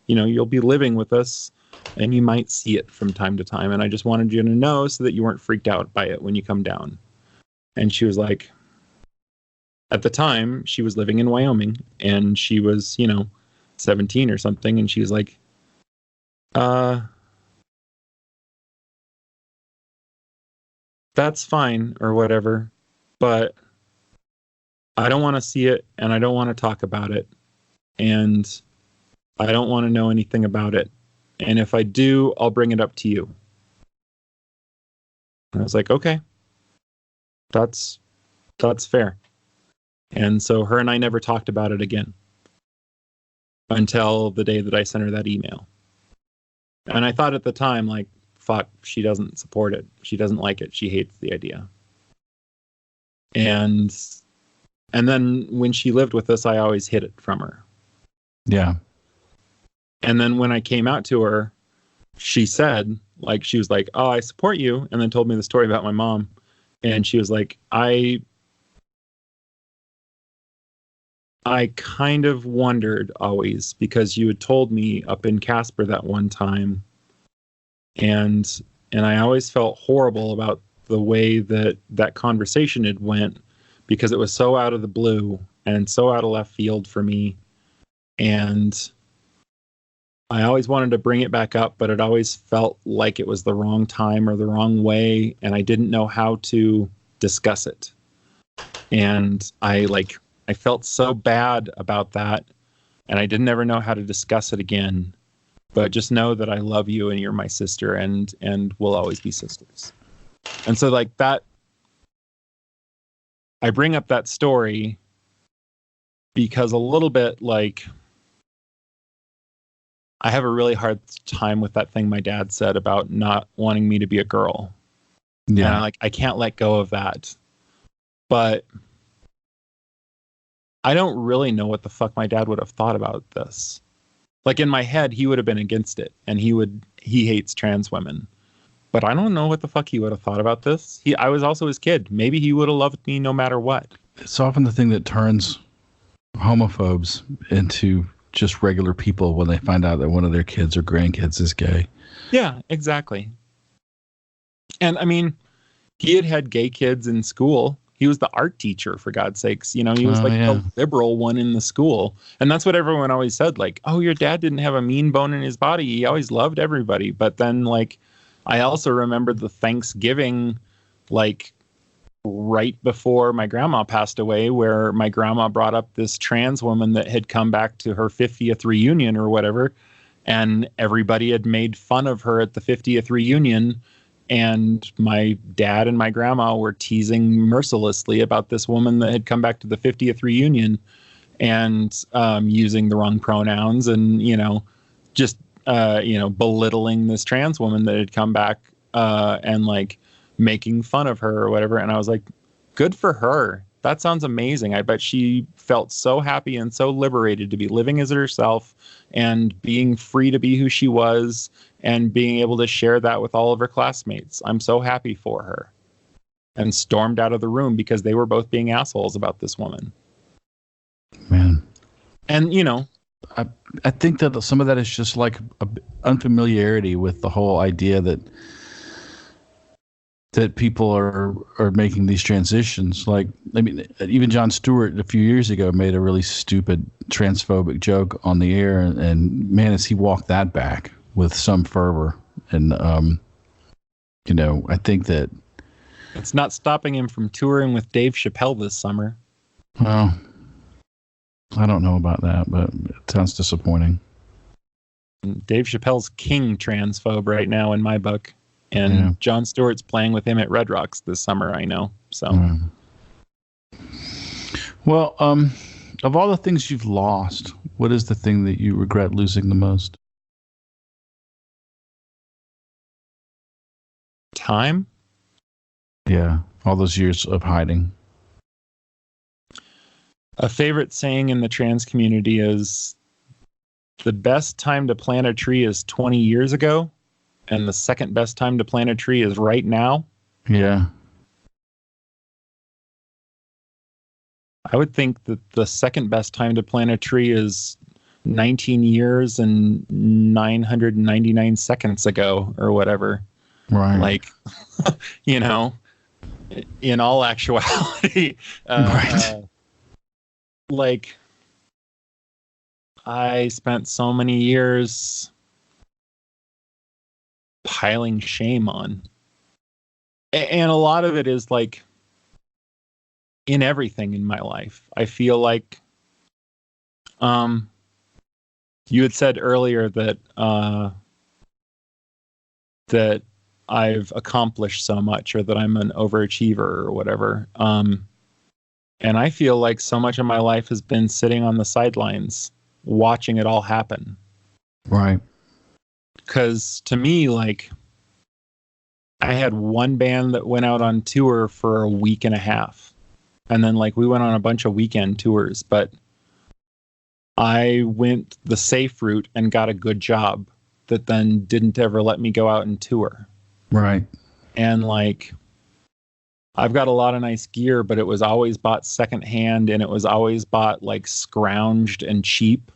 you'll be living with us and you might see it from time to time. And I just wanted you to know so that you weren't freaked out by it when you come down. And she was like, at the time, she was living in Wyoming and she was, 17 or something. And she was like, that's fine or whatever, but I don't want to see it and I don't want to talk about it. And I don't want to know anything about it. And if I do, I'll bring it up to you. And I was like, okay, that's fair. And so her and I never talked about it again until the day that I sent her that email. And I thought at the time, like, fuck, she doesn't support it. She doesn't like it. She hates the idea. And then when she lived with us, I always hid it from her. Yeah. And then when I came out to her, she said, like, she was like, oh, I support you. And then told me the story about my mom. And she was like, I kind of wondered always because you had told me up in Casper that one time. And I always felt horrible about the way that conversation had went because it was so out of the blue and so out of left field for me. And I always wanted to bring it back up, but it always felt like it was the wrong time or the wrong way. And I didn't know how to discuss it. And I felt so bad about that. And I didn't ever know how to discuss it again. But just know that I love you and you're my sister and we'll always be sisters. And so like that, I bring up that story because a little bit like I have a really hard time with that thing my dad said about not wanting me to be a girl. Yeah. And I can't let go of that. But I don't really know what the fuck my dad would have thought about this. Like in my head, he would have been against it and he hates trans women. But I don't know what the fuck he would have thought about this. I was also his kid. Maybe he would have loved me no matter what. It's often the thing that turns homophobes into just regular people when they find out that one of their kids or grandkids is gay. Yeah, exactly. And I mean, he had gay kids in school. He was the art teacher, for God's sakes. He was the liberal one in the school. And that's what everyone always said. Like, oh, your dad didn't have a mean bone in his body. He always loved everybody. But then, like, I also remember the Thanksgiving, like, right before my grandma passed away, where my grandma brought up this trans woman that had come back to her 50th reunion or whatever. And everybody had made fun of her at the 50th reunion. And my dad and my grandma were teasing mercilessly about this woman that had come back to the 50th reunion and using the wrong pronouns and, just, belittling this trans woman that had come back and like making fun of her or whatever. And I was like, good for her. That sounds amazing. I bet she felt so happy and so liberated to be living as herself and being free to be who she was and being able to share that with all of her classmates. I'm so happy for her. And stormed out of the room because they were both being assholes about this woman. Man. And, I think that some of that is just like unfamiliarity with the whole idea that people are making these transitions. Like, I mean, even Jon Stewart a few years ago made a really stupid transphobic joke on the air, and man, has he walked that back with some fervor. And I think that it's not stopping him from touring with Dave Chappelle this summer. Well, I don't know about that, but it sounds disappointing. Dave Chappelle's king transphobe right now in my book. And Jon Stewart's playing with him at Red Rocks this summer, I know. So, Well, of all the things you've lost, what is the thing that you regret losing the most? Time. Yeah, all those years of hiding. A favorite saying in the trans community is the best time to plant a tree is 20 years ago, and the second best time to plant a tree is right now. Yeah. I would think that the second best time to plant a tree is 19 years and 999 seconds ago or whatever. Right. Like, you know, in all actuality, right. Like, I spent so many years piling shame on. And a lot of it is like in everything in my life. I feel like you had said earlier that that I've accomplished so much, or that I'm an overachiever or whatever. And I feel like so much of my life has been sitting on the sidelines watching it all happen. Right. Because to me, like, I had one band that went out on tour for a week and a half. And then, like, we went on a bunch of weekend tours. But I went the safe route and got a good job that then didn't ever let me go out and tour. Right. And, like, I've got a lot of nice gear, but it was always bought secondhand, and it was always bought like scrounged and cheap,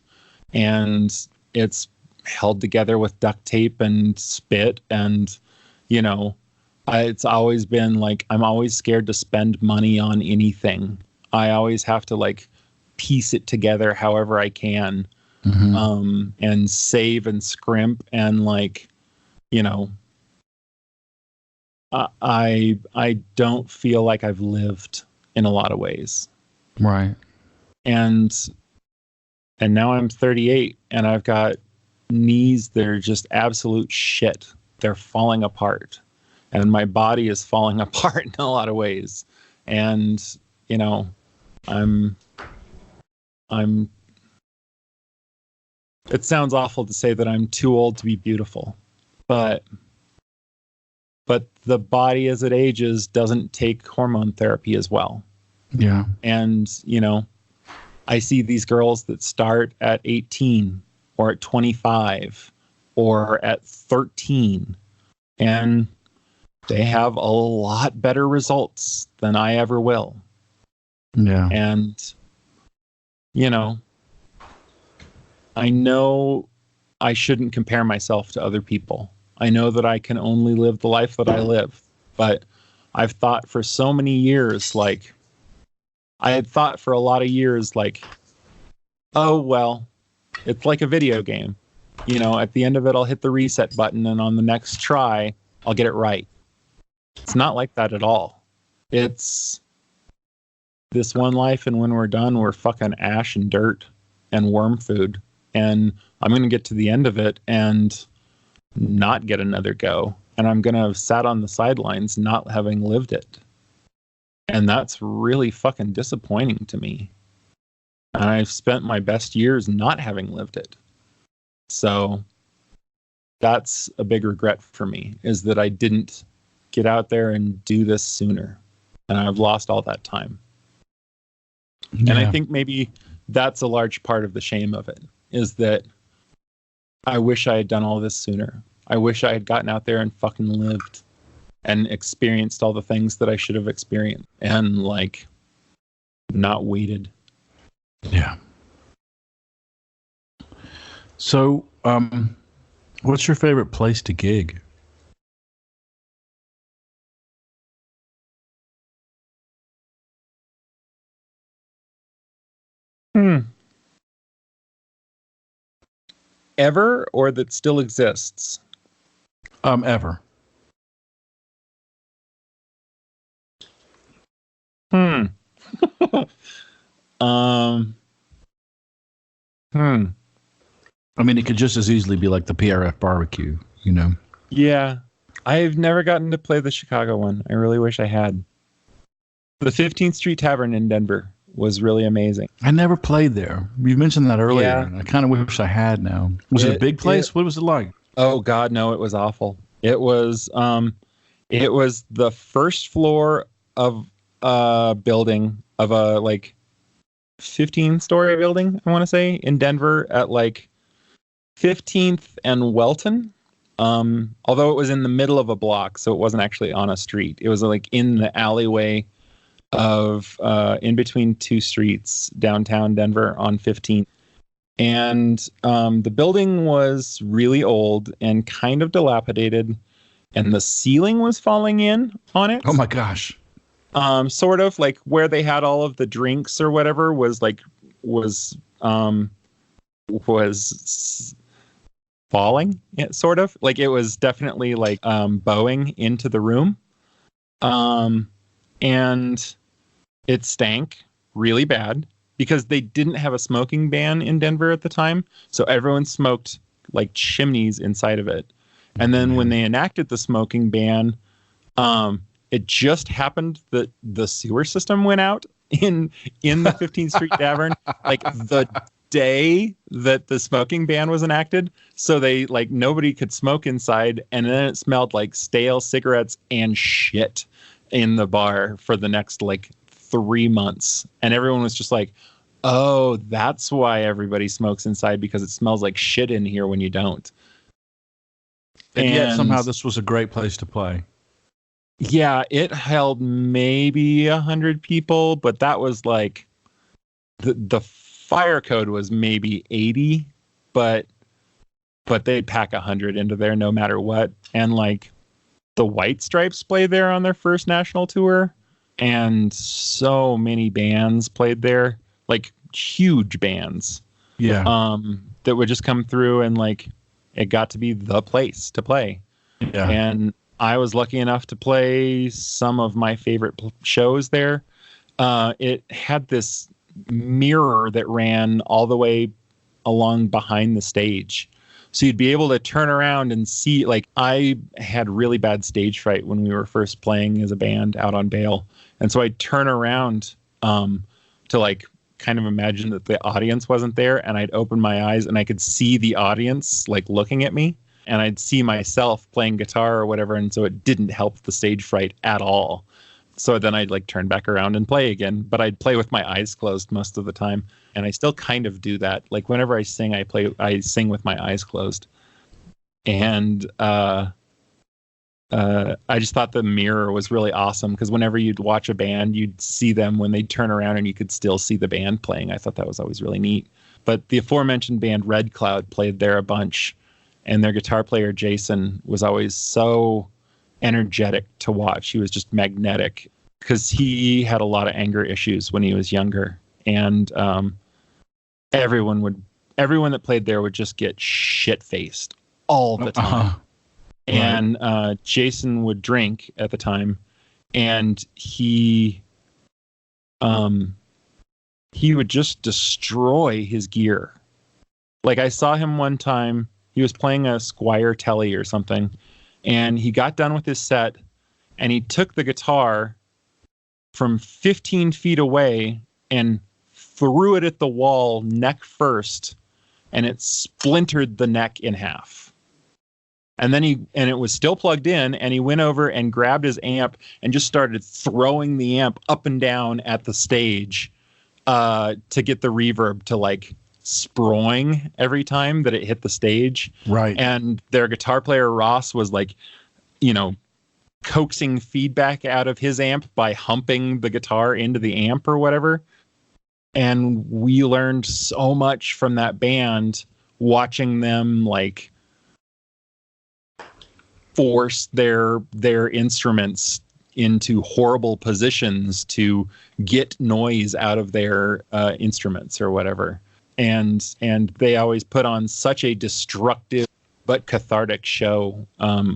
and it's held together with duct tape and spit. And, you know, it's always been like, I'm always scared to spend money on anything. I always have to like piece it together however I can, and save and scrimp, and like, you know, I don't feel like I've lived in a lot of ways. Right. And now I'm 38 and I've got knees that are just absolute shit. They're falling apart, and my body is falling apart in a lot of ways. And, you know, I'm it sounds awful to say that I'm too old to be beautiful, but the body as it ages doesn't take hormone therapy as well. Yeah. And, you know, I see these girls that start at 18 or at 25 or at 13, and they have a lot better results than I ever will. Yeah. And, you know, I know I shouldn't compare myself to other people. I know that I can only live the life that I live, but I've thought for so many years, like, I had thought for a lot of years, like, oh, well, it's like a video game. You know, at the end of it, I'll hit the reset button, and on the next try, I'll get it right. It's not like that at all. It's this one life, and when we're done, we're fucking ash and dirt and worm food. And I'm going to get to the end of it and not get another go. And I'm going to have sat on the sidelines not having lived it. And that's really fucking disappointing to me. And I've spent my best years not having lived it. So that's a big regret for me, is that I didn't get out there and do this sooner. And I've lost all that time. Yeah. And I think maybe that's a large part of the shame of it, is that I wish I had done all this sooner. I wish I had gotten out there and fucking lived and experienced all the things that I should have experienced, and like not waited. Yeah. So, what's your favorite place to gig? Ever, or that still exists? Ever. I mean, it could just as easily be like the PRF barbecue, you know? Yeah. I've never gotten to play the Chicago one. I really wish I had. The 15th Street Tavern in Denver was really amazing. I never played there. You mentioned that earlier. Yeah. I kind of wish I had now. Was it a big place? What was it like? Oh, God, no, it was awful. It was It was the first floor of a building, of a like 15-story building, I want to say, in Denver at like 15th and Welton. Although it was in the middle of a block, so it wasn't actually on a street. It was like in the alleyway of in between two streets downtown Denver on 15th. And the building was really old and kind of dilapidated, and the ceiling was falling in on it. Oh my gosh. Sort of like where they had all of the drinks or whatever was falling, sort of like it was definitely like bowing into the room. And it stank really bad because they didn't have a smoking ban in Denver at the time. So everyone smoked like chimneys inside of it. And then when they enacted the smoking ban, it just happened that the sewer system went out in the 15th Street Tavern, like the day that the smoking ban was enacted. So they like nobody could smoke inside, and then it smelled like stale cigarettes and shit in the bar for the next like 3 months. And everyone was just like, oh, that's why everybody smokes inside, because it smells like shit in here when you don't. And yet somehow this was a great place to play. Yeah, it held maybe 100 people, but that was like the fire code was maybe 80, but they'd pack 100 into there no matter what. And like the White Stripes played there on their first national tour, and so many bands played there, like huge bands. Yeah. That would just come through, and like it got to be the place to play. Yeah. And I was lucky enough to play some of my favorite shows there. It had this mirror that ran all the way along behind the stage. So you'd be able to turn around and see, like, I had really bad stage fright when we were first playing as a band out on bail. And so I'd turn around to like kind of imagine that the audience wasn't there, and I'd open my eyes and I could see the audience like looking at me, and I'd see myself playing guitar or whatever. And so it didn't help the stage fright at all. So then I'd like turn back around and play again, but I'd play with my eyes closed most of the time. And I still kind of do that. Like whenever I sing, I sing with my eyes closed. And I just thought the mirror was really awesome, because whenever you'd watch a band, you'd see them when they'd turn around and you could still see the band playing. I thought that was always really neat. But the aforementioned band Red Cloud played there a bunch, and their guitar player Jason was always so energetic to watch. He was just magnetic, because he had a lot of anger issues when he was younger. And everyone that played there would just get shit-faced all the time. Uh-huh. And Jason would drink at the time, and he would just destroy his gear. Like I saw him one time, he was playing a Squier Telly or something, and he got done with his set, and he took the guitar from 15 feet away and threw it at the wall neck first, and it splintered the neck in half. And then it was still plugged in, and he went over and grabbed his amp and just started throwing the amp up and down at the stage to get the reverb to like sproing every time that it hit the stage. Right. And their guitar player Ross was like, coaxing feedback out of his amp by humping the guitar into the amp or whatever. And we learned so much from that band, watching them like force their instruments into horrible positions to get noise out of their instruments or whatever. And they always put on such a destructive but cathartic show,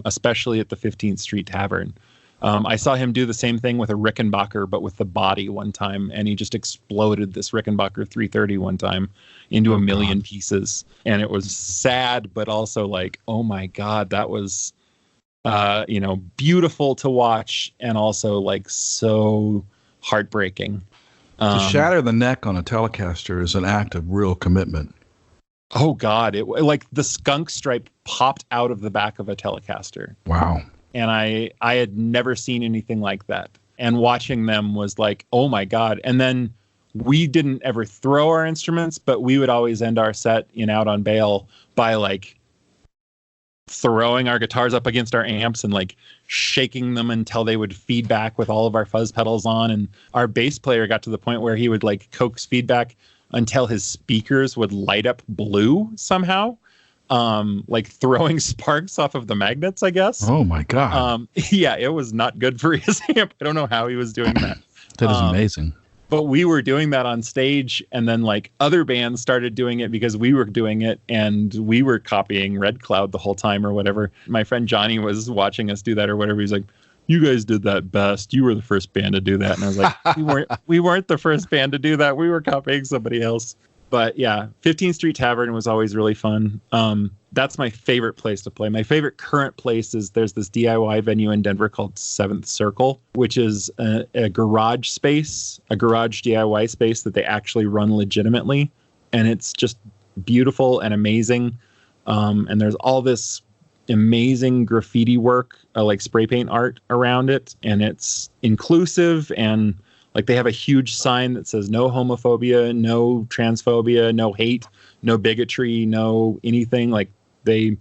especially at the 15th Street Tavern. I saw him do the same thing with a Rickenbacker, but with the body one time, and he just exploded this Rickenbacker 330 one time into a million pieces. And it was sad, but also like, oh my God, that was, beautiful to watch, and also like so heartbreaking. To shatter the neck on a Telecaster is an act of real commitment. Oh God, it like the skunk stripe popped out of the back of a Telecaster. Wow. And I had never seen anything like that. And watching them was like, oh my God. And then we didn't ever throw our instruments, but we would always end our set in Out on Bail by like throwing our guitars up against our amps and like shaking them until they would feedback with all of our fuzz pedals on. And our bass player got to the point where he would like coax feedback until his speakers would light up blue somehow. Like throwing sparks off of the magnets, I guess. Oh my God. Yeah, it was not good for his amp. I don't know how he was doing that. That is amazing. But we were doing that on stage, and then like other bands started doing it because we were doing it, and we were copying Red Cloud the whole time or whatever. My friend Johnny was watching us do that or whatever. He's like, "You guys did that best. You were the first band to do that." And I was like, we weren't the first band to do that. We were copying somebody else. But yeah, 15th Street Tavern was always really fun. That's my favorite place to play. My favorite current place is there's this DIY venue in Denver called Seventh Circle, which is a garage space, a garage DIY space that they actually run legitimately. And it's just beautiful and amazing. And there's all this amazing graffiti work, like spray paint art around it. And it's inclusive, and like they have a huge sign that says no homophobia, no transphobia, no hate, no bigotry, no anything. Like they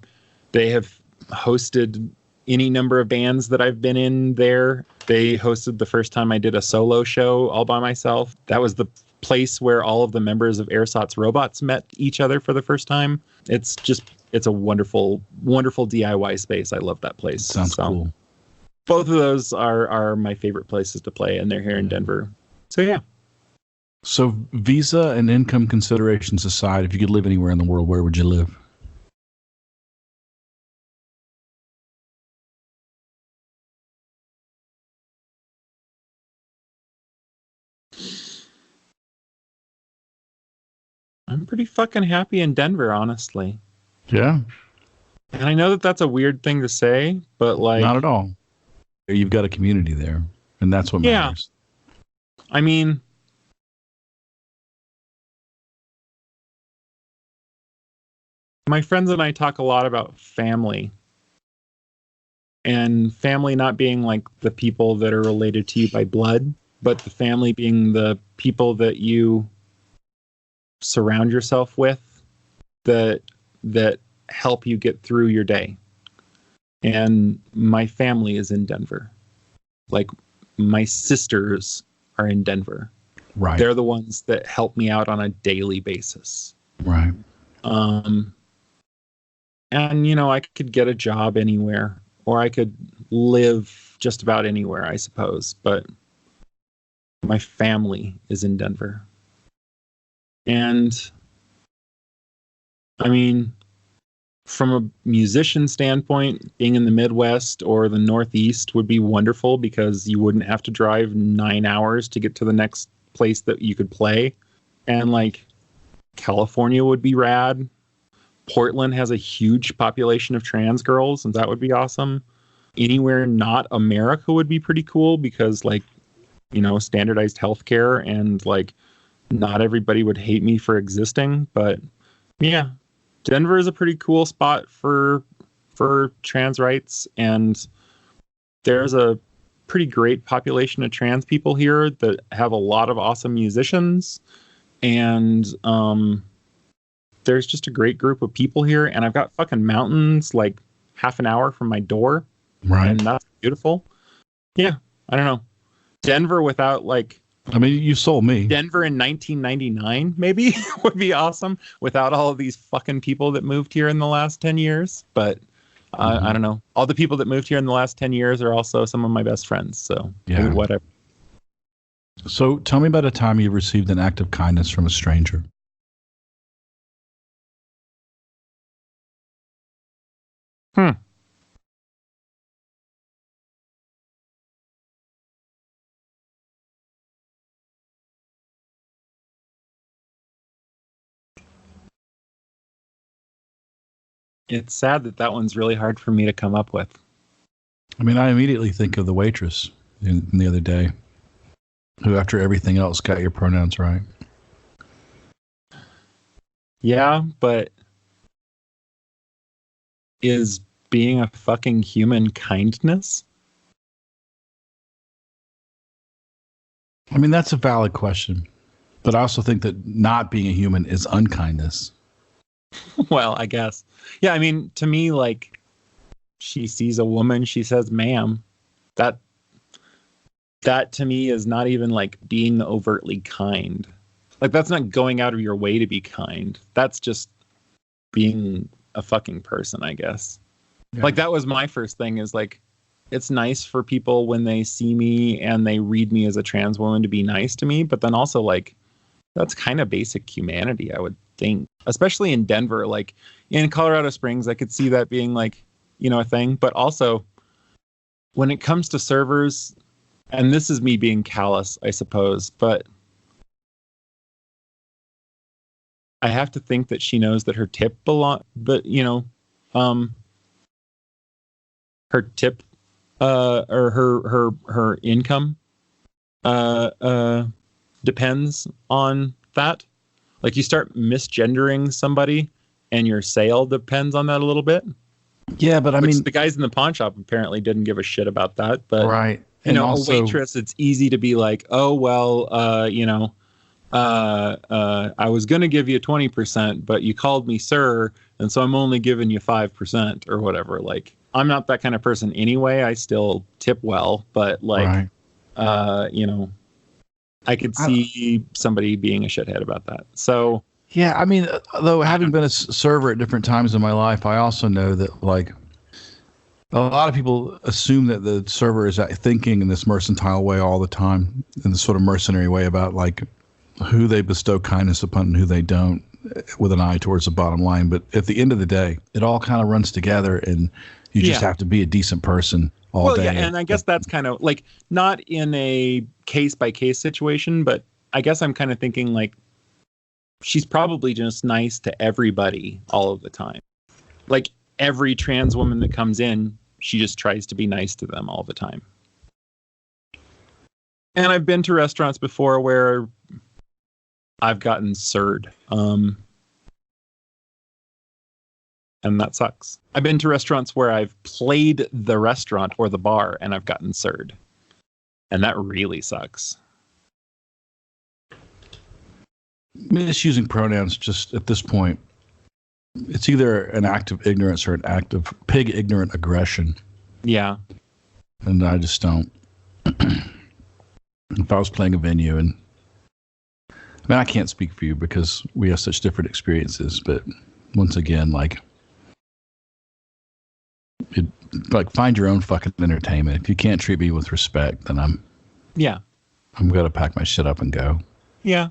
have hosted any number of bands that I've been in there. They hosted the first time I did a solo show all by myself. That was the place where all of the members of Ersatz Robots met each other for the first time. It's a wonderful, wonderful DIY space. I love that place. Sounds cool. Both of those are my favorite places to play, and they're here in Denver. So, yeah. So, visa and income considerations aside, if you could live anywhere in the world, where would you live? I'm pretty fucking happy in Denver, honestly. Yeah. And I know that that's a weird thing to say, but like... Not at all. You've got a community there, and that's what matters. I mean, my friends and I talk a lot about family, and family not being like the people that are related to you by blood, but the family being the people that you surround yourself with that help you get through your day. And my family is in Denver. Like, my sisters are in Denver. Right. They're the ones that help me out on a daily basis. Right. And, you know, I could get a job anywhere, or I could live just about anywhere, I suppose. But my family is in Denver. And, I mean... From a musician standpoint, being in the Midwest or the Northeast would be wonderful because you wouldn't have to drive 9 hours to get to the next place that you could play. And like California would be rad. Portland has a huge population of trans girls, and that would be awesome. Anywhere not America would be pretty cool because, like, you know, standardized healthcare, and like not everybody would hate me for existing. But yeah. Denver is a pretty cool spot for trans rights, and there's a pretty great population of trans people here that have a lot of awesome musicians, and there's just a great group of people here, and I've got fucking mountains like half an hour from my door, right? And that's beautiful. Yeah, I don't know. Denver without like... I mean, you sold me. Denver in 1999, maybe, would be awesome without all of these fucking people that moved here in the last 10 years. But I don't know. All the people that moved here in the last 10 years are also some of my best friends. So yeah, whatever. So tell me about a time you received an act of kindness from a stranger. It's sad that one's really hard for me to come up with. I mean, I immediately think of the waitress in the other day, who, after everything else, got your pronouns right. Yeah, but is being a fucking human kindness? I mean, that's a valid question. But I also think that not being a human is unkindness. Well, I guess. Yeah, I mean, to me, like, she sees a woman, she says, ma'am. That to me is not even like being overtly kind. Like, that's not going out of your way to be kind. That's just being a fucking person, I guess. Yeah. Like, that was my first thing, is like, it's nice for people when they see me and they read me as a trans woman to be nice to me. But then also, like, that's kind of basic humanity, I would think, especially in Denver. Like, in Colorado Springs, I could see that being like, you know, a thing. But also, when it comes to servers, and this is me being callous, I suppose, but I have to think that she knows that her tip her tip, or her income, depends on that. Like, you start misgendering somebody and your sale depends on that a little bit. Yeah, but I mean, the guys in the pawn shop apparently didn't give a shit about that. But right. You know, also, a waitress, it's easy to be like, oh, well, I was going to give you 20%, but you called me sir, and so I'm only giving you 5% or whatever. Like, I'm not that kind of person anyway. I still tip well, but like, right. I could see somebody being a shithead about that. So yeah, I mean, though, having been a server at different times in my life, I also know that, like, a lot of people assume that the server is thinking in this mercantile way all the time, in this sort of mercenary way about, like, who they bestow kindness upon and who they don't, with an eye towards the bottom line. But at the end of the day, it all kind of runs together, and you just have to be a decent person all day. Yeah, and I guess that's kind of like, not in a case-by-case situation, but I guess I'm kind of thinking, like, she's probably just nice to everybody all of the time. Like, every trans woman that comes in, she just tries to be nice to them all the time. And I've been to restaurants before where I've gotten sirred. And that sucks. I've been to restaurants where I've played the restaurant or the bar and I've gotten sirred. And that really sucks. Misusing pronouns, just at this point, it's either an act of ignorance or an act of pig ignorant aggression. Yeah. And I just don't. If I was playing a venue, and I mean, I can't speak for you because we have such different experiences, but once again, like, find your own fucking entertainment. If you can't treat me with respect, then I'm gonna pack my shit up and go. Yeah.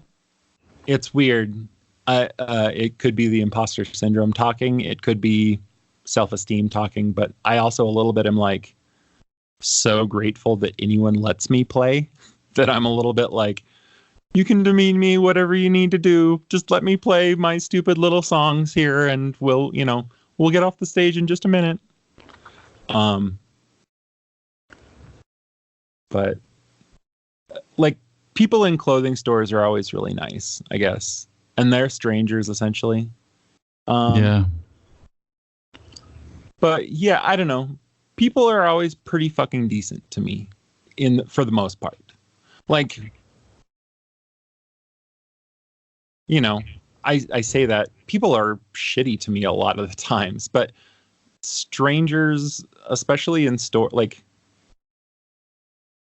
It's weird. It could be the imposter syndrome talking. It could be self-esteem talking. But I also a little bit am like so grateful that anyone lets me play, that I'm a little bit like, you can demean me, whatever you need to do. Just let me play my stupid little songs here, and we'll get off the stage in just a minute. But like, people in clothing stores are always really nice, I guess. And they're strangers, essentially. Yeah. But yeah, I don't know. People are always pretty fucking decent to me, for the most part. Like, I say that people are shitty to me a lot of the times, but strangers, especially in store, like,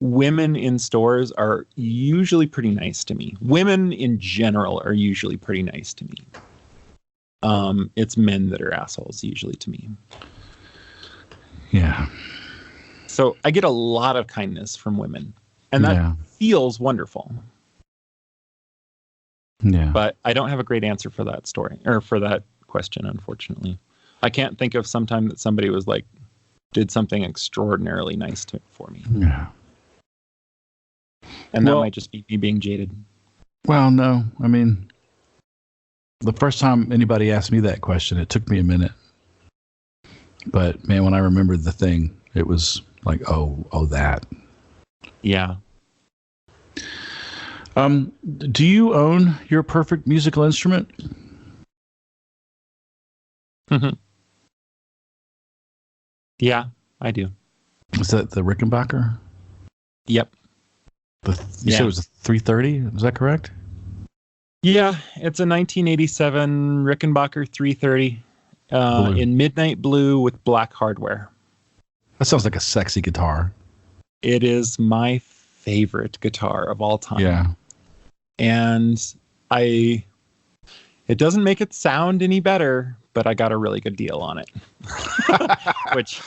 women in stores are usually pretty nice to me. Women in general are usually pretty nice to me. It's men that are assholes usually to me. Yeah. So I get a lot of kindness from women, and that feels wonderful. Yeah. But I don't have a great answer for that story, or for that question, unfortunately. I can't think of some time that somebody was like, did something extraordinarily nice for me. Yeah. And that might just be me being jaded. Well, no. I mean, the first time anybody asked me that question, it took me a minute. But, man, when I remembered the thing, it was like, oh, that. Yeah. Do you own your perfect musical instrument? Mm-hmm. Yeah, I do. Is that the Rickenbacker? Yep. You said it was a 330? Is that correct? Yeah, it's a 1987 Rickenbacker 330 in midnight blue with black hardware. That sounds like a sexy guitar. It is my favorite guitar of all time. Yeah. And it doesn't make it sound any better, but I got a really good deal on it. Which,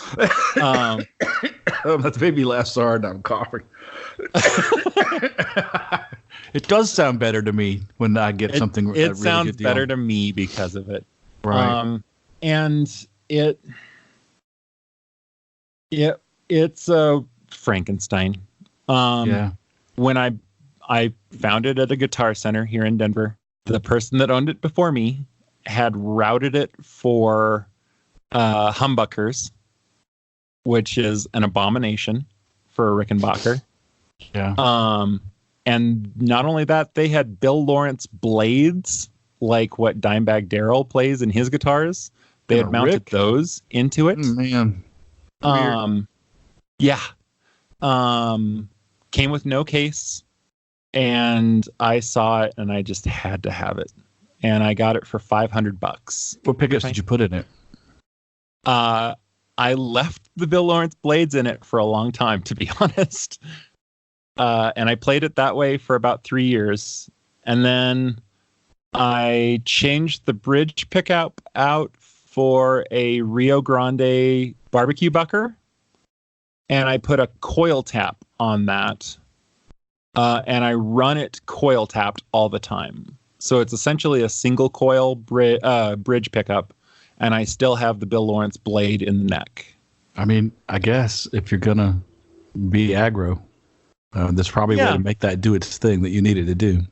that made me laugh so hard I'm coughing. It does sound better to me when I get something. It really sounds good deal. Better to me because of it. Right. And it's a Frankenstein. Yeah. When I found it at a Guitar Center here in Denver, the person that owned it before me had routed it for humbuckers, which is an abomination for a Rickenbacker. Yeah. And not only that, they had Bill Lawrence blades, like what Dimebag Darrell plays in his guitars. They had mounted those into it. Man. Yeah. Came with no case. And I saw it and I just had to have it. And I got it for $500. What pickups did you put in it? I left the Bill Lawrence blades in it for a long time, to be honest. And I played it that way for about 3 years. And then I changed the bridge pickup out for a Rio Grande barbecue bucker. And I put a coil tap on that. And I run it coil tapped all the time. So it's essentially a single coil bridge pickup. And I still have the Bill Lawrence blade in the neck. I mean, I guess if you're going to be aggro, there's probably a way to make that do its thing that you needed to do.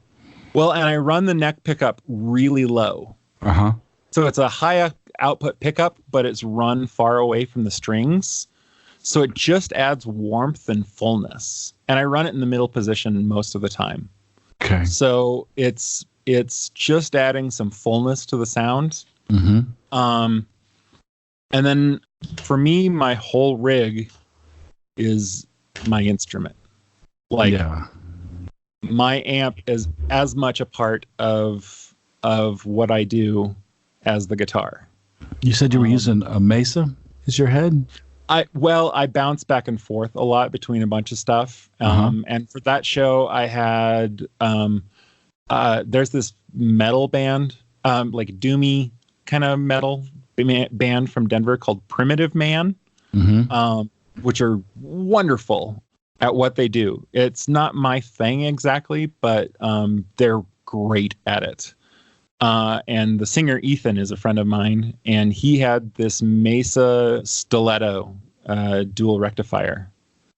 Well, and I run the neck pickup really low. Uh-huh. So it's a high output pickup, but it's run far away from the strings. So it just adds warmth and fullness. And I run it in the middle position most of the time. Okay. So it's just adding some fullness to the sound. Mm-hmm. And then for me, my whole rig is my instrument. Like my amp is as much a part of what I do as the guitar. You said you were using a Mesa as your head? I bounce back and forth a lot between a bunch of stuff. And for that show, I had there's this metal band, like doomy kind of metal band from Denver called Primitive Man, which are wonderful at what they do. It's not my thing exactly, but they're great at it. And the singer Ethan is a friend of mine, and he had this Mesa Stiletto dual rectifier.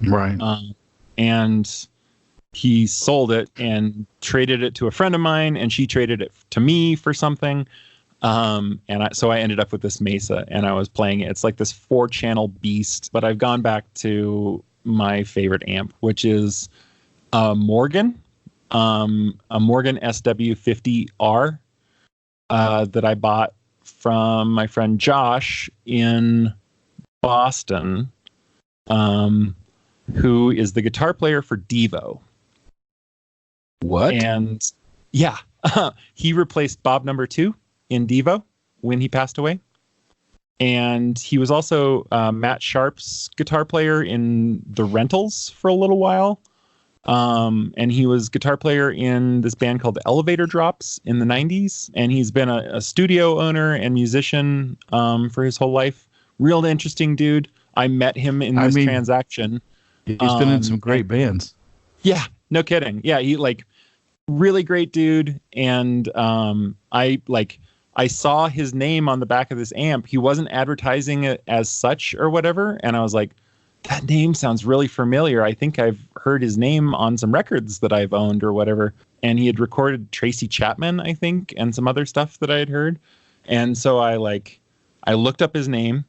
Right. And he sold it and traded it to a friend of mine, and she traded it to me for something. So I ended up with this Mesa, and I was playing it. It's like this 4-channel beast, but I've gone back to my favorite amp, which is a Morgan SW50R. That I bought from my friend Josh in Boston, who is the guitar player for Devo. What? And yeah, he replaced Bob Number 2 in Devo when he passed away. And he was also Matt Sharp's guitar player in The Rentals for a little while. And he was guitar player in this band called the Elevator Drops in the 90s. And he's been a studio owner and musician for his whole life. Real interesting dude. I met him in this transaction. He's been in some great bands. Yeah, no kidding. Yeah, he really great dude. And I saw his name on the back of this amp. He wasn't advertising it as such or whatever. And I was like, that name sounds really familiar. I think I've heard his name on some records that I've owned or whatever. And he had recorded Tracy Chapman, I think, and some other stuff that I had heard. And so I looked up his name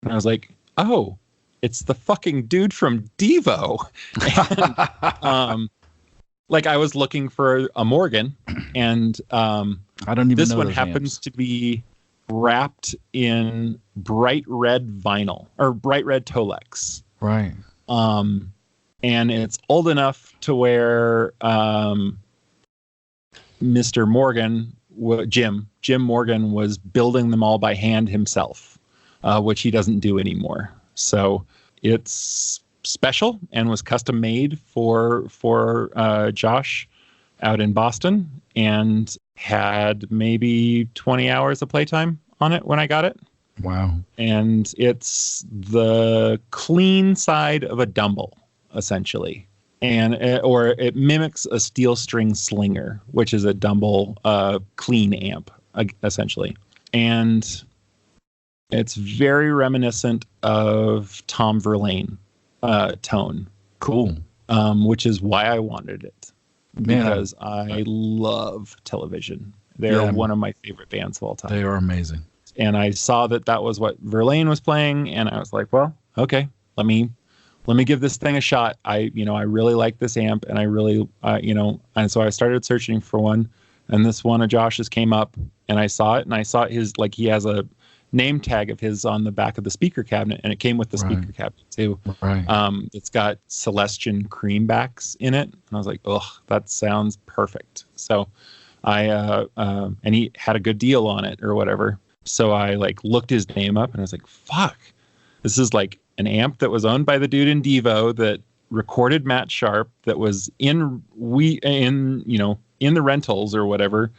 and I was like, oh, it's the fucking dude from Devo. And, I was looking for a Morgan, and I don't even this know one those happens amps. to be wrapped in bright red vinyl or bright red Tolex. Right. And it's old enough to where Mr. Morgan, Jim Morgan, was building them all by hand himself, which he doesn't do anymore. So it's special and was custom made for Josh out in Boston, and had maybe 20 hours of playtime on it when I got it. Wow. And it's the clean side of a Dumble, essentially. And or it mimics a steel string slinger, which is a Dumble clean amp, essentially. And it's very reminiscent of Tom Verlaine tone. Cool. Which is why I wanted it. Because I love Television. They're one of my favorite bands of all time. They are amazing. And I saw that was what Verlaine was playing, and I was like, well, okay, let me give this thing a shot. I really like this amp, and I really, and so I started searching for one, and this one of Josh's came up, and I saw it, and I saw his, like, he has a name tag of his on the back of the speaker cabinet, and it came with the speaker cabinet too. Right. It's got Celestion creambacks in it, and I was like, oh, that sounds perfect. So I and he had a good deal on it or whatever. So I like looked his name up, and I was like, fuck, this is like an amp that was owned by the dude in Devo that recorded Matt Sharp, that was in the rentals or whatever.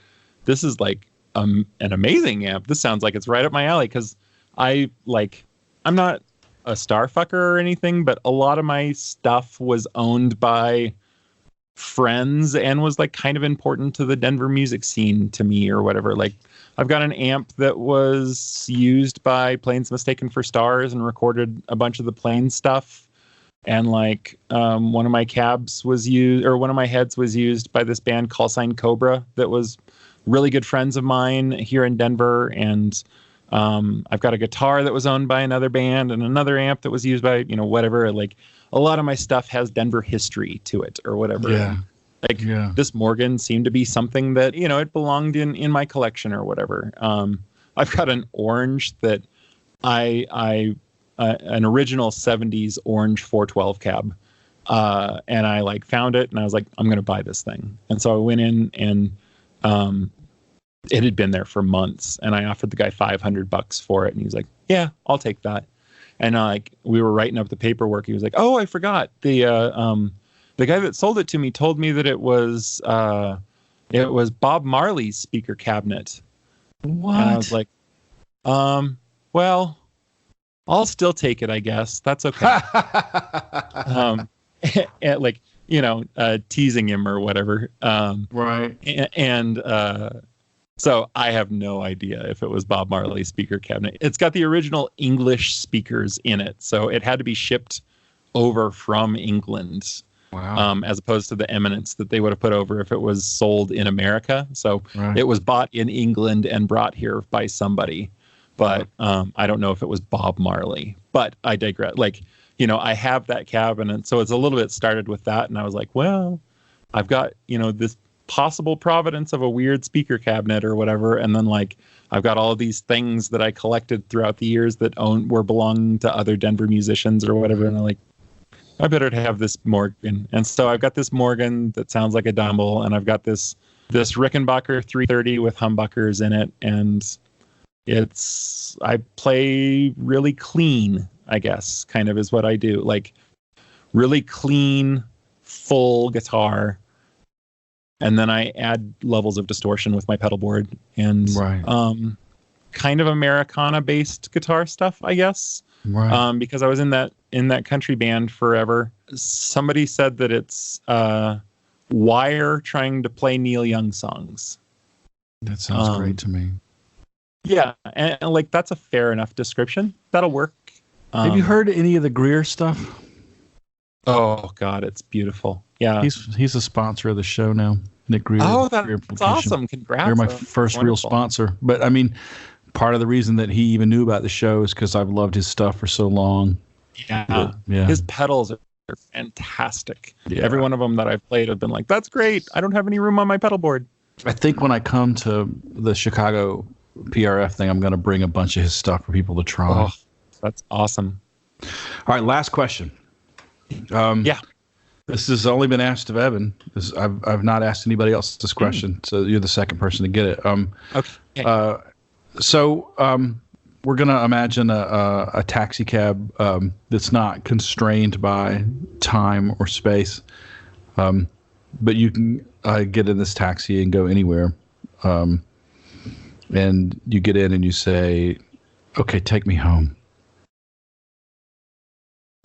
This is like an amazing amp. This sounds like it's right up my alley, because I'm not a star fucker or anything, but a lot of my stuff was owned by friends and was like kind of important to the Denver music scene to me or whatever. Like, I've got an amp that was used by Planes Mistaken for Stars and recorded a bunch of the Planes stuff. And like one of my cabs was used, or one of my heads was used by this band Call Sign Cobra that was really good friends of mine here in Denver. And I've got a guitar that was owned by another band, and another amp that was used by, whatever. Like, a lot of my stuff has Denver history to it or whatever. Yeah. This Morgan seemed to be something that, it belonged in my collection or whatever. I've got an orange that an original 70s orange 412 cab. And I like found it, and I was like, I'm going to buy this thing. And so I went in, and it had been there for months, and I offered the guy $500 for it. And he was like, yeah, I'll take that. And we were writing up the paperwork. He was like, oh, I forgot. The guy that sold it to me told me that it was Bob Marley's speaker cabinet. What? And I was like, well, I'll still take it, I guess. That's okay. And teasing him or whatever. Right. And so I have no idea if it was Bob Marley's speaker cabinet. It's got the original English speakers in it, so it had to be shipped over from England. Wow. As opposed to the Eminence that they would have put over if it was sold in America. So It was bought in England and brought here by somebody. But I don't know if it was Bob Marley. But I digress. I have that cabinet. So it's a little bit started with that. And I was like, well, I've got, this possible providence of a weird speaker cabinet or whatever. And then I've got all of these things that I collected throughout the years that were belonging to other Denver musicians or whatever. And I'm like, I better have this Morgan. And so I've got this Morgan that sounds like a Dumble, and I've got this Rickenbacker 330 with humbuckers in it. And I play really clean, I guess, kind of is what I do. Like, really clean, full guitar. And then I add levels of distortion with my pedal board and kind of Americana-based guitar stuff, I guess. Right. Because I was in that country band forever. Somebody said that it's Wire trying to play Neil Young songs. That sounds great to me. Yeah, and that's a fair enough description. That'll work. Have you heard any of the Greer stuff? Oh God, it's beautiful. Yeah, he's a sponsor of the show now. Nick Greer. Oh, that's awesome! Congrats. They're my first real sponsor. But I mean, part of the reason that he even knew about the show is because I've loved his stuff for so long. Yeah. His pedals are fantastic. Yeah. Every one of them that I've played have been like, that's great. I don't have any room on my pedal board. I think when I come to the Chicago PRF thing, I'm going to bring a bunch of his stuff for people to try. Oh, that's awesome. All right, last question. Yeah. This has only been asked of Evan. I've not asked anybody else this question, so you're the second person to get it. Okay. We're going to imagine a taxi cab that's not constrained by time or space, but you can get in this taxi and go anywhere. And you get in and you say, okay, take me home.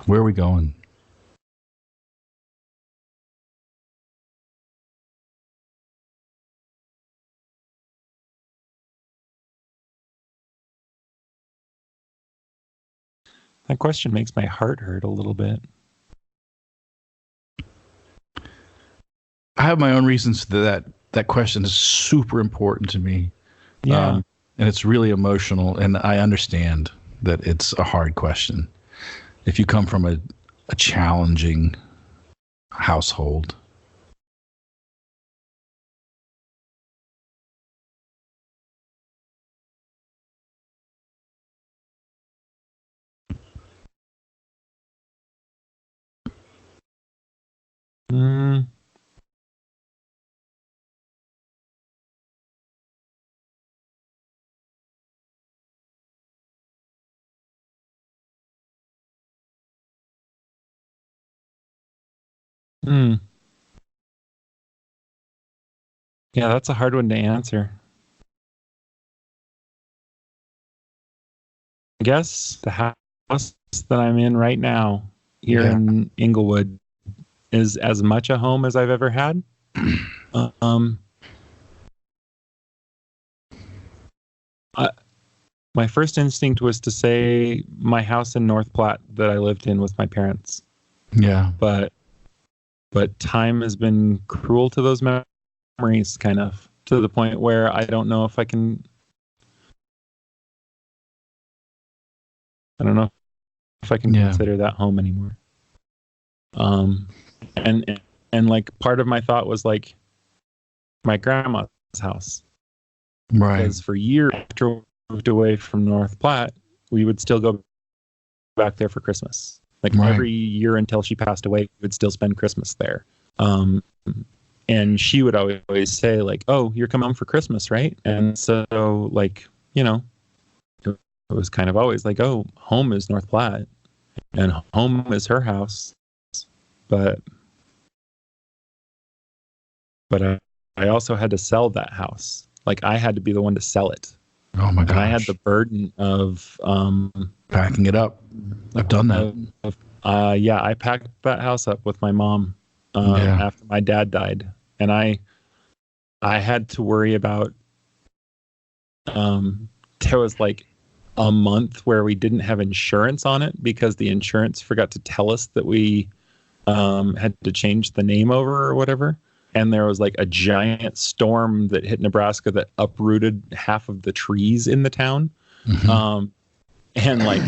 Where are we going? That question makes my heart hurt a little bit. I have my own reasons that question is super important to me. Yeah. And it's really emotional, and I understand that it's a hard question. If you come from a challenging household. Mm. Mm. Yeah, that's a hard one to answer. I guess the house that I'm in right now here in Inglewood is as much a home as I've ever had. My first instinct was to say my house in North Platte that I lived in with my parents. Yeah. But time has been cruel to those memories, kind of, to the point where I don't know if I can. I don't know if I can consider that home anymore. And like part of my thought was like my grandma's house. Right. Because for years after we moved away from North Platte, we would still go back there for Christmas. Like every year until she passed away, we would still spend Christmas there. And she would always say like, "Oh, you're coming home for Christmas, right?" And so like, you know, it was kind of always like, "Oh, home is North Platte and home is her house." But I also had to sell that house. Like I had to be the one to sell it. Oh my gosh. And I had the burden of packing it up. I've done that. I packed that house up with my mom after my dad died, and I had to worry about. There was like a month where we didn't have insurance on it because the insurance forgot to tell us that we had to change the name over or whatever. And there was like a giant storm that hit Nebraska that uprooted half of the trees in the town. Mm-hmm. And like,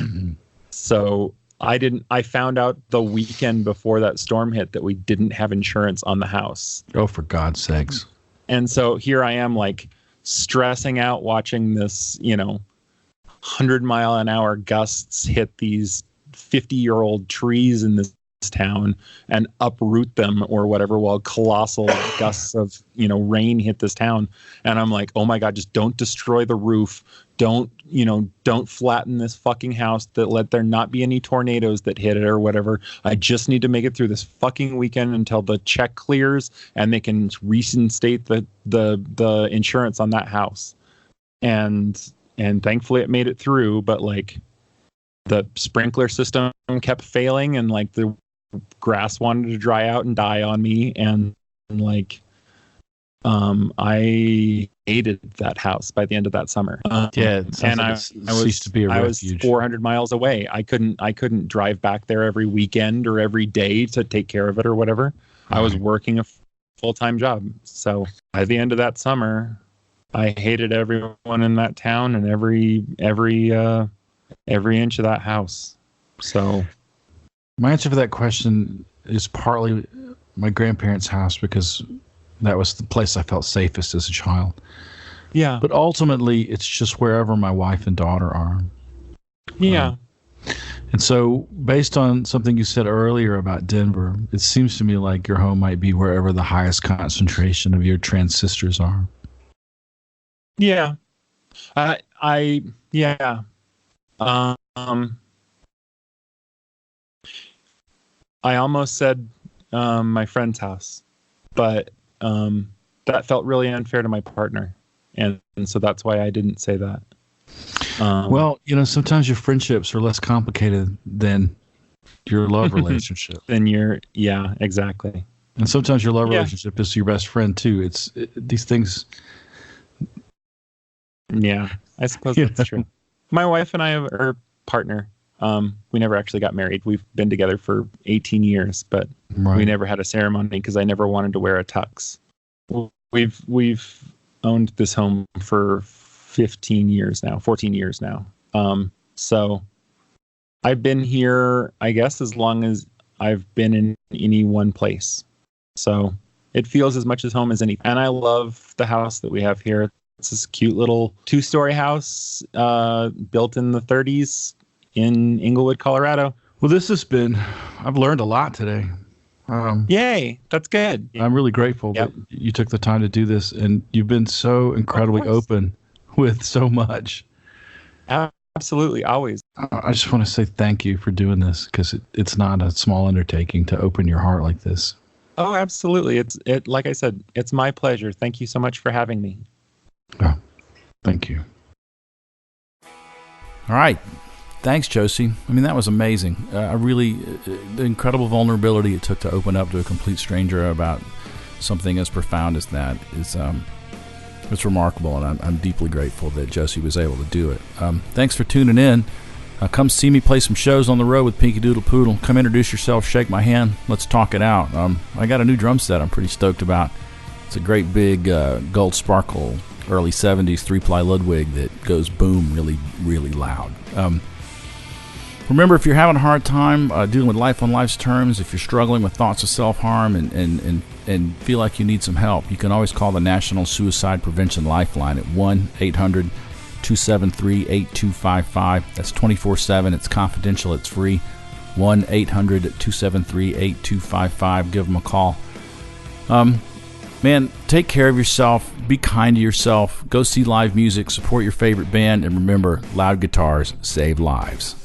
so I found out the weekend before that storm hit that we didn't have insurance on the house. Oh, for God's sakes. And so here I am like stressing out watching this, 100-mile-an-hour gusts hit these 50-year-old trees in this town and uproot them or whatever while colossal gusts of rain hit this town. And I'm like, oh my God, just don't destroy the roof, don't flatten this fucking house, that let there not be any tornadoes that hit it or whatever. I just need to make it through this fucking weekend until the check clears and they can reinstate the insurance on that house. And thankfully it made it through, but like the sprinkler system kept failing and like the grass wanted to dry out and die on me, and like I hated that house by the end of that summer. And I was 400 miles away. I couldn't drive back there every weekend or every day to take care of it or whatever. I was working a full-time job. So by the end of that summer, I hated everyone in that town and every inch of that house. So my answer for that question is partly my grandparents' house, because that was the place I felt safest as a child. Yeah. But ultimately, it's just wherever my wife and daughter are. Yeah. And so, based on something you said earlier about Denver, it seems to me like your home might be wherever the highest concentration of your trans sisters are. Yeah. Yeah. I almost said my friend's house, but that felt really unfair to my partner. And so that's why I didn't say that. Well, sometimes your friendships are less complicated than your love relationship. Yeah, exactly. And sometimes your love relationship is your best friend too. These things. Yeah, I suppose that's true. My wife and I are partner. We never actually got married. We've been together for 18 years, but we never had a ceremony because I never wanted to wear a tux. We've owned this home for 14 years now. So I've been here, I guess, as long as I've been in any one place. So it feels as much as home as anything. And I love the house that we have here. It's this cute little 2-story house built in the 30s in Inglewood, Colorado. Well, I've learned a lot today. Yay, that's good. I'm really grateful that you took the time to do this, and you've been so incredibly open with so much. Absolutely, always. I just want to say thank you for doing this, because it's not a small undertaking to open your heart like this. Oh, absolutely. Like I said, it's my pleasure. Thank you so much for having me. Oh, thank you. All right. Thanks, Josie. I mean, that was amazing. The incredible vulnerability it took to open up to a complete stranger about something as profound as that is it's remarkable, and I'm deeply grateful that Josie was able to do it. Thanks for tuning in. Come see me play some shows on the road with Pinky Doodle Poodle. Come introduce yourself, shake my hand, let's talk it out. I got a new drum set I'm pretty stoked about. It's a great big gold sparkle, early 70s 3-ply Ludwig that goes boom really, really loud. Remember, if you're having a hard time dealing with life on life's terms, if you're struggling with thoughts of self-harm and feel like you need some help, you can always call the National Suicide Prevention Lifeline at 1-800-273-8255. That's 24/7. It's confidential. It's free. 1-800-273-8255. Give them a call. Man, take care of yourself. Be kind to yourself. Go see live music. Support your favorite band. And remember, loud guitars save lives.